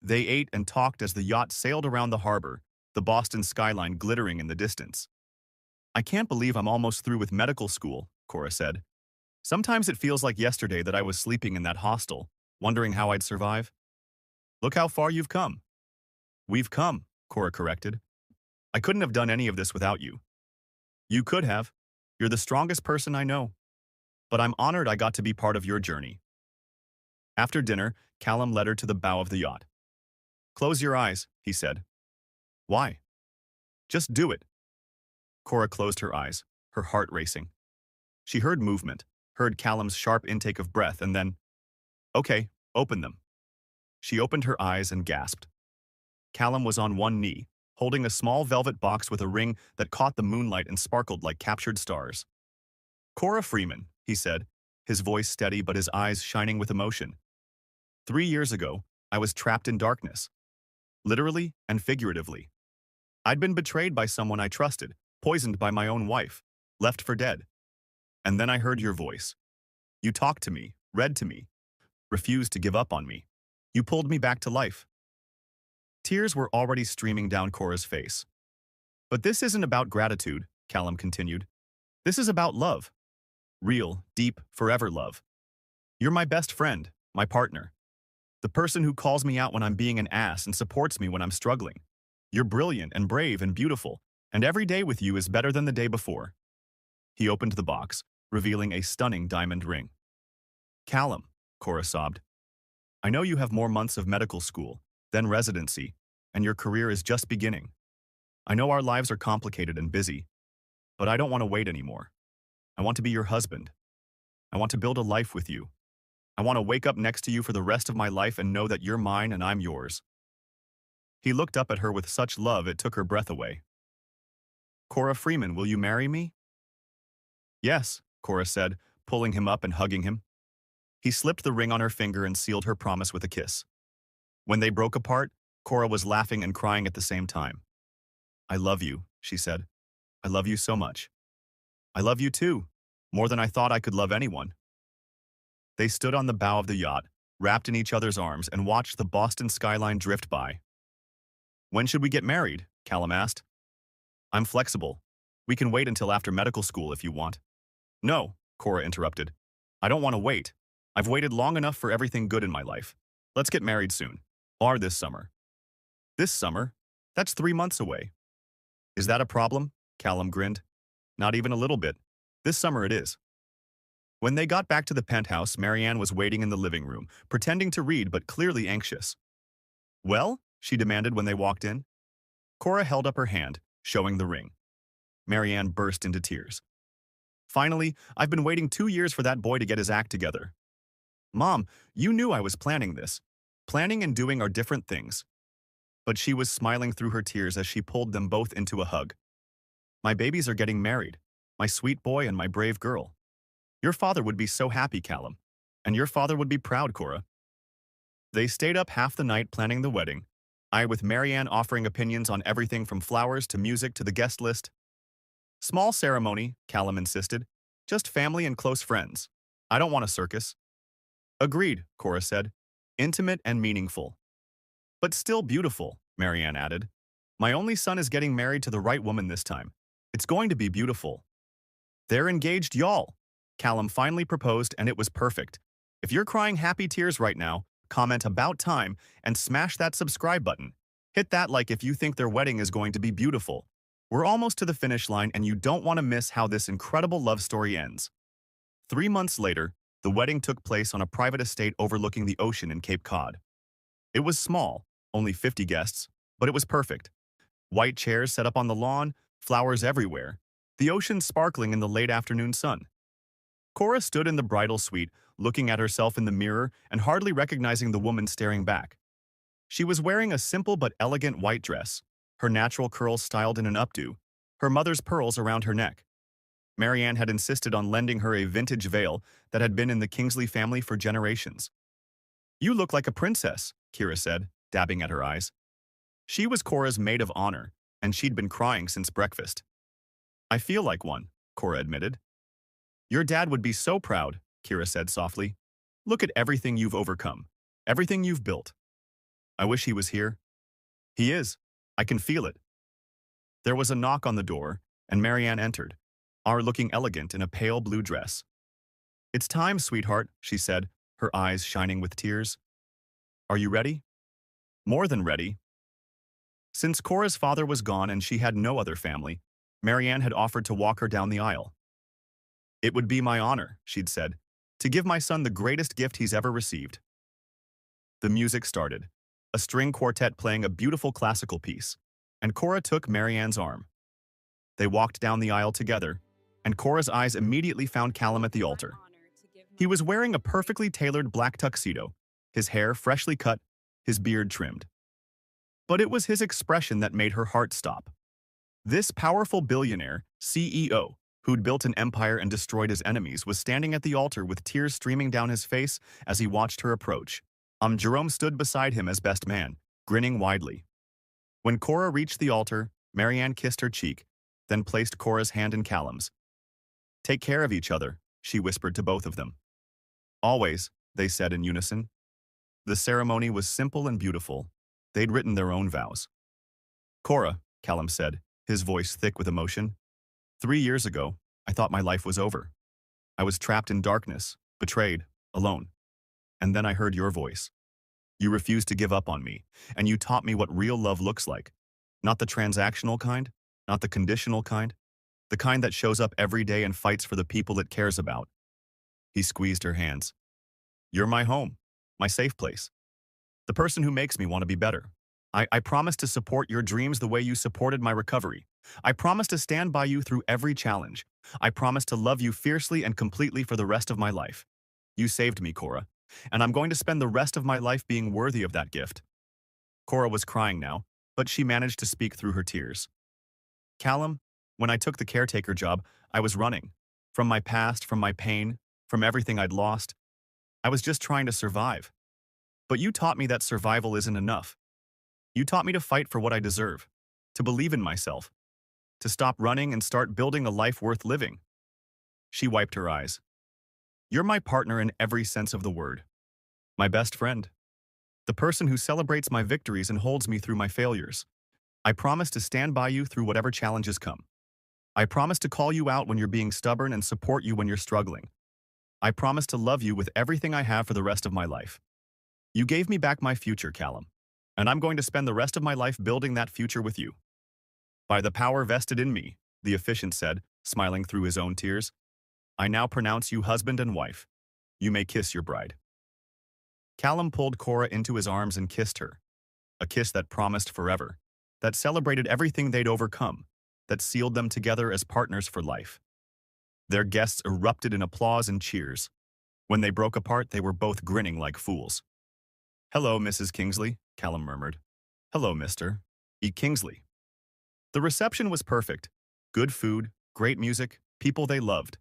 They ate and talked as the yacht sailed around the harbor, the Boston skyline glittering in the distance. "I can't believe I'm almost through with medical school," Cora said. "Sometimes it feels like yesterday that I was sleeping in that hostel, wondering how I'd survive." "Look how far you've come." "We've come," Cora corrected. "I couldn't have done any of this without you." "You could have. You're the strongest person I know. But I'm honored I got to be part of your journey." After dinner, Callum led her to the bow of the yacht. "Close your eyes," he said. "Why?" "Just do it." Cora closed her eyes, her heart racing. She heard movement, heard Callum's sharp intake of breath, and then, "Okay, open them." She opened her eyes and gasped. Callum was on one knee, holding a small velvet box with a ring that caught the moonlight and sparkled like captured stars. "Cora Freeman," he said, his voice steady but his eyes shining with emotion. "3 years ago, I was trapped in darkness. Literally and figuratively. I'd been betrayed by someone I trusted, poisoned by my own wife, left for dead. And then I heard your voice. You talked to me, read to me, refused to give up on me. You pulled me back to life." Tears were already streaming down Cora's face. "But this isn't about gratitude," Callum continued. "This is about love. Real, deep, forever love. You're my best friend, my partner. The person who calls me out when I'm being an ass and supports me when I'm struggling. You're brilliant and brave and beautiful, and every day with you is better than the day before." He opened the box, revealing a stunning diamond ring. "Callum," Cora sobbed, "I know you have more months of medical school, then residency, and your career is just beginning. I know our lives are complicated and busy, but I don't want to wait anymore. I want to be your husband. I want to build a life with you. I want to wake up next to you for the rest of my life and know that you're mine and I'm yours." He looked up at her with such love it took her breath away. "Cora Freeman, will you marry me?" "Yes," Cora said, pulling him up and hugging him. He slipped the ring on her finger and sealed her promise with a kiss. When they broke apart, Cora was laughing and crying at the same time. "I love you," she said. "I love you so much." "I love you too, more than I thought I could love anyone." They stood on the bow of the yacht, wrapped in each other's arms, and watched the Boston skyline drift by. "When should we get married?" Callum asked. "I'm flexible. We can wait until after medical school if you want." "No," Cora interrupted. "I don't want to wait. I've waited long enough for everything good in my life. Let's get married soon. Or this summer." "This summer? That's 3 months away." "Is that a problem?" Callum grinned. "Not even a little bit. This summer it is." When they got back to the penthouse, Marianne was waiting in the living room, pretending to read but clearly anxious. "Well?" she demanded when they walked in. Cora held up her hand, showing the ring. Marianne burst into tears. "Finally, I've been waiting 2 years for that boy to get his act together." "Mom, you knew I was planning this. Planning and doing are different things." But she was smiling through her tears as she pulled them both into a hug. "My babies are getting married. My sweet boy and my brave girl. Your father would be so happy, Callum. And your father would be proud, Cora." They stayed up half the night planning the wedding, I with Marianne offering opinions on everything from flowers to music to the guest list. "Small ceremony," Callum insisted. "Just family and close friends. I don't want a circus." "Agreed," Cora said. "Intimate and meaningful." "But still beautiful," Marianne added. "My only son is getting married to the right woman this time. It's going to be beautiful." "They're engaged, y'all," Callum finally proposed, and it was perfect. If you're crying happy tears right now, comment "about time" and smash that subscribe button. Hit that like if you think their wedding is going to be beautiful. We're almost to the finish line, and you don't want to miss how this incredible love story ends. 3 months later, the wedding took place on a private estate overlooking the ocean in Cape Cod. It was small, only 50 guests, but it was perfect. White chairs set up on the lawn, flowers everywhere, the ocean sparkling in the late afternoon sun. Cora stood in the bridal suite, looking at herself in the mirror and hardly recognizing the woman staring back. She was wearing a simple but elegant white dress, her natural curls styled in an updo, her mother's pearls around her neck. Marianne had insisted on lending her a vintage veil that had been in the Kingsley family for generations. "You look like a princess," Kira said, dabbing at her eyes. She was Cora's maid of honor, and she'd been crying since breakfast. "I feel like one," Cora admitted. "Your dad would be so proud," Kira said softly. "Look at everything you've overcome, everything you've built." "I wish he was here." "He is. I can feel it." There was a knock on the door, and Marianne entered, looking elegant in a pale blue dress. "It's time, sweetheart," she said, her eyes shining with tears. "Are you ready?" "More than ready." Since Cora's father was gone and she had no other family, Marianne had offered to walk her down the aisle. "It would be my honor," she'd said, "to give my son the greatest gift he's ever received." The music started, a string quartet playing a beautiful classical piece, and Cora took Marianne's arm. They walked down the aisle together, and Cora's eyes immediately found Callum at the altar. He was wearing a perfectly tailored black tuxedo, his hair freshly cut, his beard trimmed. But it was his expression that made her heart stop. This powerful billionaire, CEO, who'd built an empire and destroyed his enemies, was standing at the altar with tears streaming down his face as he watched her approach. Jerome stood beside him as best man, grinning widely. When Cora reached the altar, Marianne kissed her cheek, then placed Cora's hand in Callum's. "Take care of each other," she whispered to both of them. "Always," they said in unison. The ceremony was simple and beautiful. They'd written their own vows. "Cora," Callum said, his voice thick with emotion. 3 years ago, I thought my life was over. I was trapped in darkness, betrayed, alone. And then I heard your voice. You refused to give up on me, and you taught me what real love looks like. Not the transactional kind, not the conditional kind, the kind that shows up every day and fights for the people it cares about." He squeezed her hands. "You're my home, my safe place. The person who makes me want to be better. I promise to support your dreams the way you supported my recovery. I promise to stand by you through every challenge. I promise to love you fiercely and completely for the rest of my life. You saved me, Cora, and I'm going to spend the rest of my life being worthy of that gift." Cora was crying now, but she managed to speak through her tears. "Callum, when I took the caretaker job, I was running. From my past, from my pain, from everything I'd lost. I was just trying to survive. But you taught me that survival isn't enough. You taught me to fight for what I deserve, to believe in myself, to stop running and start building a life worth living." She wiped her eyes. "You're my partner in every sense of the word. My best friend. The person who celebrates my victories and holds me through my failures. I promise to stand by you through whatever challenges come. I promise to call you out when you're being stubborn and support you when you're struggling. I promise to love you with everything I have for the rest of my life. You gave me back my future, Callum, and I'm going to spend the rest of my life building that future with you." "By the power vested in me," the officiant said, smiling through his own tears. I now pronounce you husband and wife. You may kiss your bride. Callum pulled Cora into his arms and kissed her, a kiss that promised forever, that celebrated everything they'd overcome, that sealed them together as partners for life. Their guests erupted in applause and cheers. When they broke apart, they were both grinning like fools. Hello, Mrs. Kingsley, Callum murmured. Hello, Mr. E. Kingsley. The reception was perfect. Good food, great music, people they loved.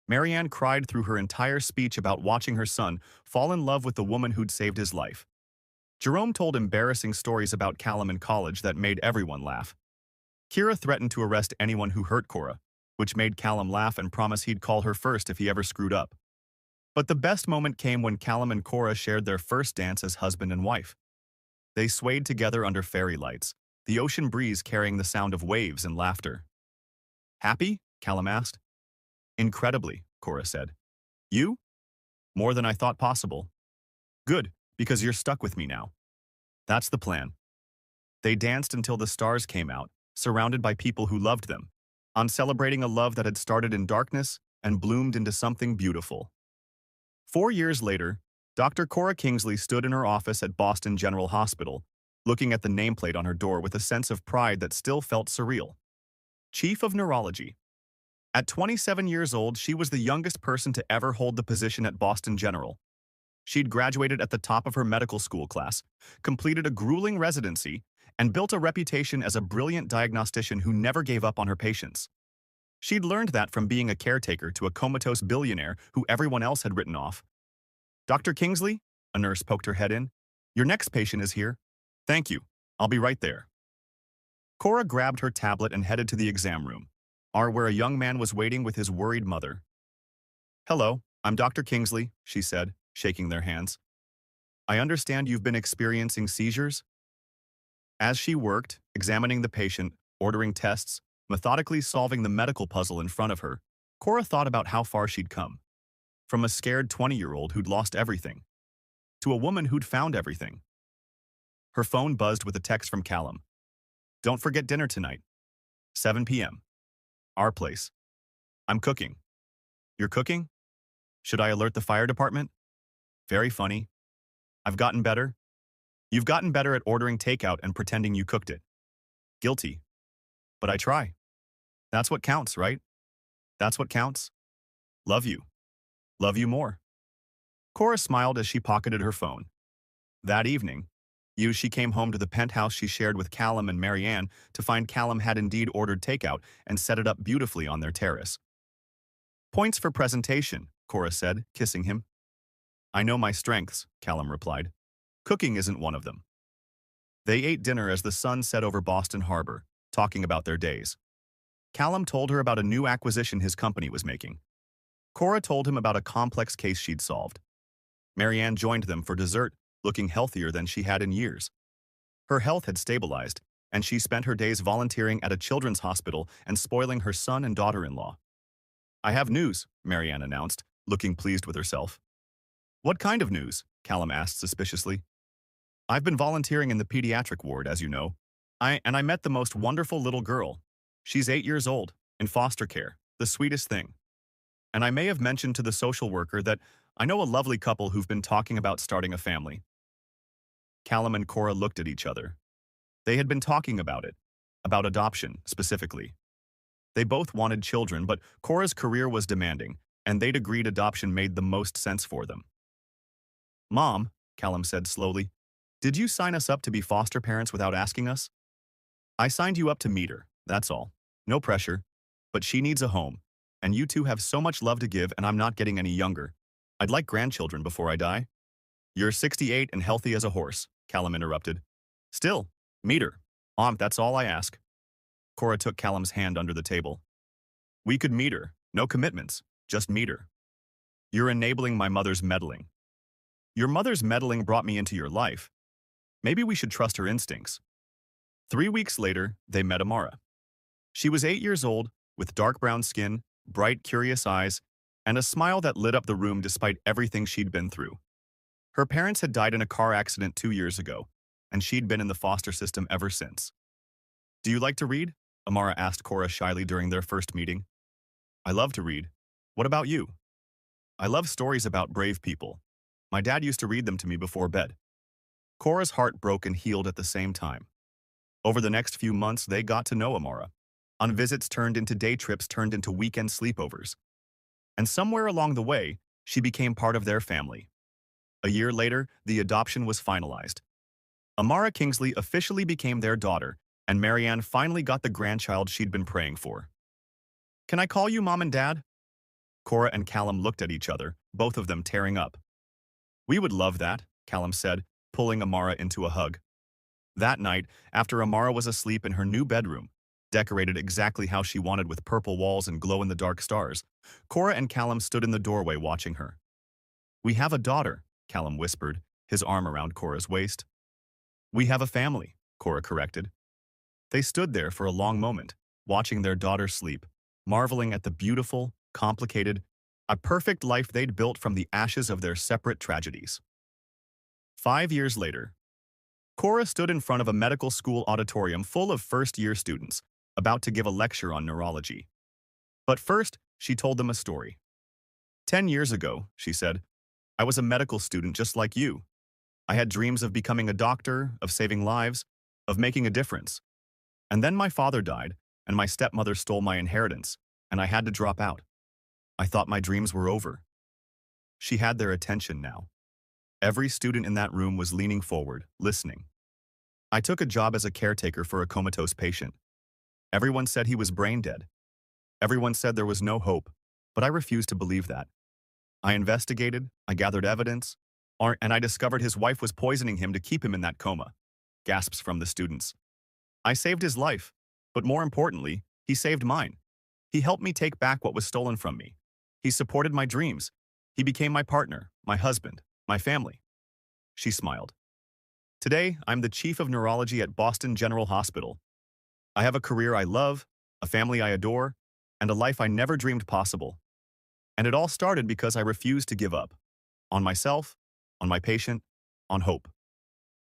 Marianne cried through her entire speech about watching her son fall in love with the woman who'd saved his life. Jerome told embarrassing stories about Callum in college that made everyone laugh. Kira threatened to arrest anyone who hurt Cora, which made Callum laugh and promise he'd call her first if he ever screwed up. But the best moment came when Callum and Cora shared their first dance as husband and wife. They swayed together under fairy lights, the ocean breeze carrying the sound of waves and laughter. Happy? Callum asked. Incredibly, Cora said. You? More than I thought possible. Good, because you're stuck with me now. That's the plan. They danced until the stars came out, surrounded by people who loved them, on celebrating a love that had started in darkness and bloomed into something beautiful. 4 years later, Dr. Cora Kingsley stood in her office at Boston General Hospital, looking at the nameplate on her door with a sense of pride that still felt surreal. Chief of Neurology. At 27 years old, she was the youngest person to ever hold the position at Boston General. She'd graduated at the top of her medical school class, completed a grueling residency, and built a reputation as a brilliant diagnostician who never gave up on her patients. She'd learned that from being a caretaker to a comatose billionaire who everyone else had written off. Dr. Kingsley, a nurse poked her head in. Your next patient is here. Thank you. I'll be right there. Cora grabbed her tablet and headed to the exam room, where a young man was waiting with his worried mother. Hello, I'm Dr. Kingsley, she said, shaking their hands. I understand you've been experiencing seizures? As she worked, examining the patient, ordering tests, methodically solving the medical puzzle in front of her, Cora thought about how far she'd come. From a scared 20-year-old who'd lost everything, to a woman who'd found everything. Her phone buzzed with a text from Callum. Don't forget dinner tonight. 7 p.m. Our place. I'm cooking. You're cooking? Should I alert the fire department? Very funny. I've gotten better. You've gotten better at ordering takeout and pretending you cooked it. Guilty. But I try. That's what counts, right? That's what counts. Love you. Love you more. Cora smiled as she pocketed her phone. That evening, she came home to the penthouse she shared with Callum and Marianne to find Callum had indeed ordered takeout and set it up beautifully on their terrace. Points for presentation, Cora said, kissing him. I know my strengths, Callum replied. Cooking isn't one of them. They ate dinner as the sun set over Boston Harbor, talking about their days. Callum told her about a new acquisition his company was making. Cora told him about a complex case she'd solved. Marianne joined them for dessert, looking healthier than she had in years. Her health had stabilized, and she spent her days volunteering at a children's hospital and spoiling her son and daughter-in-law. I have news, Marianne announced, looking pleased with herself. What kind of news? Callum asked suspiciously. I've been volunteering in the pediatric ward, as you know. I met the most wonderful little girl. She's 8 years old, in foster care, the sweetest thing. And I may have mentioned to the social worker that I know a lovely couple who've been talking about starting a family. Callum and Cora looked at each other. They had been talking about it, about adoption, specifically. They both wanted children, but Cora's career was demanding, and they'd agreed adoption made the most sense for them. Mom, Callum said slowly, did you sign us up to be foster parents without asking us? I signed you up to meet her, that's all. No pressure. But she needs a home, and you two have so much love to give and I'm not getting any younger. I'd like grandchildren before I die. You're 68 and healthy as a horse, Callum interrupted. Still, meet her. That's all I ask. Cora took Callum's hand under the table. We could meet her, no commitments, just meet her. You're enabling my mother's meddling. Your mother's meddling brought me into your life. Maybe we should trust her instincts. 3 weeks later, they met Amara. She was 8 years old, with dark brown skin, bright, curious eyes, and a smile that lit up the room despite everything she'd been through. Her parents had died in a car accident 2 years ago, and she'd been in the foster system ever since. Do you like to read? Amara asked Cora shyly during their first meeting. I love to read. What about you? I love stories about brave people. My dad used to read them to me before bed. Cora's heart broke and healed at the same time. Over the next few months, they got to know Amara. On visits turned into day trips turned into weekend sleepovers. And somewhere along the way, she became part of their family. A year later, the adoption was finalized. Amara Kingsley officially became their daughter, and Marianne finally got the grandchild she'd been praying for. Can I call you Mom and Dad? Cora and Callum looked at each other, both of them tearing up. We would love that, Callum said, pulling Amara into a hug. That night, after Amara was asleep in her new bedroom, decorated exactly how she wanted with purple walls and glow-in-the-dark stars, Cora and Callum stood in the doorway watching her. We have a daughter, Callum whispered, his arm around Cora's waist. We have a family, Cora corrected. They stood there for a long moment, watching their daughter sleep, marveling at the beautiful, complicated, a perfect life they'd built from the ashes of their separate tragedies. 5 years later, Cora stood in front of a medical school auditorium full of first-year students, about to give a lecture on neurology. But first, she told them a story. 10 years ago, she said, I was a medical student just like you. I had dreams of becoming a doctor, of saving lives, of making a difference. And then my father died, and my stepmother stole my inheritance, and I had to drop out. I thought my dreams were over. She had their attention now. Every student in that room was leaning forward, listening. I took a job as a caretaker for a comatose patient. Everyone said he was brain dead. Everyone said there was no hope, but I refused to believe that. I investigated, I gathered evidence, and I discovered his wife was poisoning him to keep him in that coma. Gasps from the students. I saved his life, but more importantly, he saved mine. He helped me take back what was stolen from me. He supported my dreams. He became my partner, my husband, my family. She smiled. Today, I'm the chief of neurology at Boston General Hospital. I have a career I love, a family I adore, and a life I never dreamed possible. And it all started because I refused to give up. On myself, on my patient, on hope.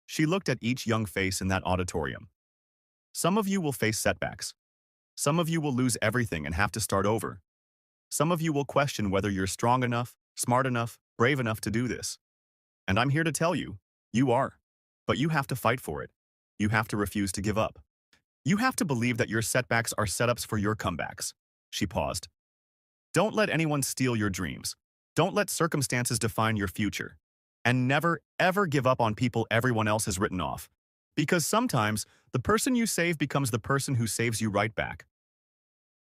She looked at each young face in that auditorium. Some of you will face setbacks. Some of you will lose everything and have to start over. Some of you will question whether you're strong enough, smart enough, brave enough to do this. And I'm here to tell you, you are. But you have to fight for it. You have to refuse to give up. You have to believe that your setbacks are setups for your comebacks. She paused. Don't let anyone steal your dreams. Don't let circumstances define your future. And never, ever give up on people everyone else has written off. Because sometimes, the person you save becomes the person who saves you right back.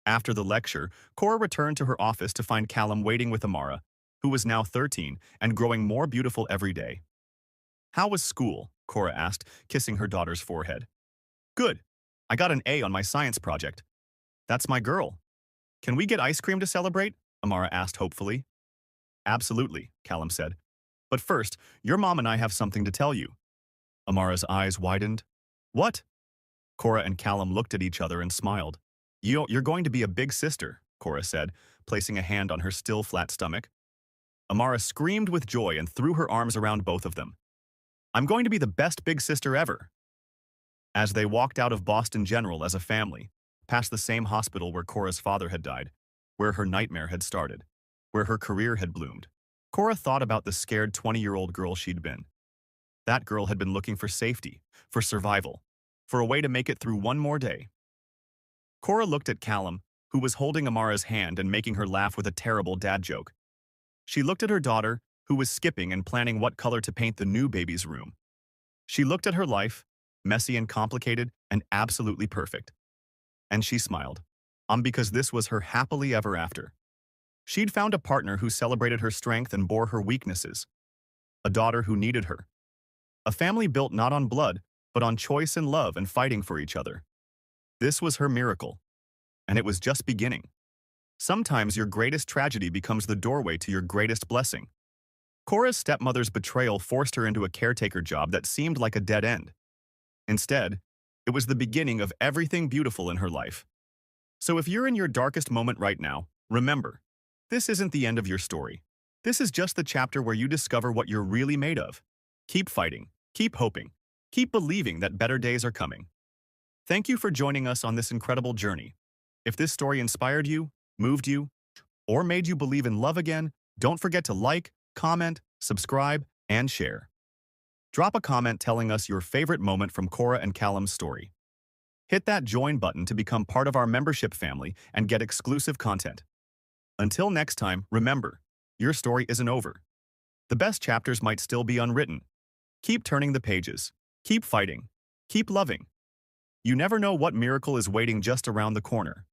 After the lecture, Cora returned to her office to find Callum waiting with Amara, who was now 13 and growing more beautiful every day. How was school? Cora asked, kissing her daughter's forehead. Good. I got an A on my science project. That's my girl. Can we get ice cream to celebrate? Amara asked hopefully. Absolutely, Callum said. But first, your mom and I have something to tell you. Amara's eyes widened. What? Cora and Callum looked at each other and smiled. You're going to be a big sister, Cora said, placing a hand on her still flat stomach. Amara screamed with joy and threw her arms around both of them. I'm going to be the best big sister ever. As they walked out of Boston General as a family, past the same hospital where Cora's father had died, where her nightmare had started, where her career had bloomed, Cora thought about the scared 20-year-old girl she'd been. That girl had been looking for safety, for survival, for a way to make it through one more day. Cora looked at Callum, who was holding Amara's hand and making her laugh with a terrible dad joke. She looked at her daughter, who was skipping and planning what color to paint the new baby's room. She looked at her life, messy and complicated and absolutely perfect. And she smiled, because this was her happily ever after. She'd found a partner who celebrated her strength and bore her weaknesses. A daughter who needed her. A family built not on blood, but on choice and love and fighting for each other. This was her miracle. And it was just beginning. Sometimes your greatest tragedy becomes the doorway to your greatest blessing. Cora's stepmother's betrayal forced her into a caretaker job that seemed like a dead end. Instead, it was the beginning of everything beautiful in her life. So if you're in your darkest moment right now, remember, this isn't the end of your story. This is just the chapter where you discover what you're really made of. Keep fighting, keep hoping, keep believing that better days are coming. Thank you for joining us on this incredible journey. If this story inspired you, moved you, or made you believe in love again, don't forget to like, comment, subscribe, and share. Drop a comment telling us your favorite moment from Cora and Callum's story. Hit that join button to become part of our membership family and get exclusive content. Until next time, remember, your story isn't over. The best chapters might still be unwritten. Keep turning the pages. Keep fighting. Keep loving. You never know what miracle is waiting just around the corner.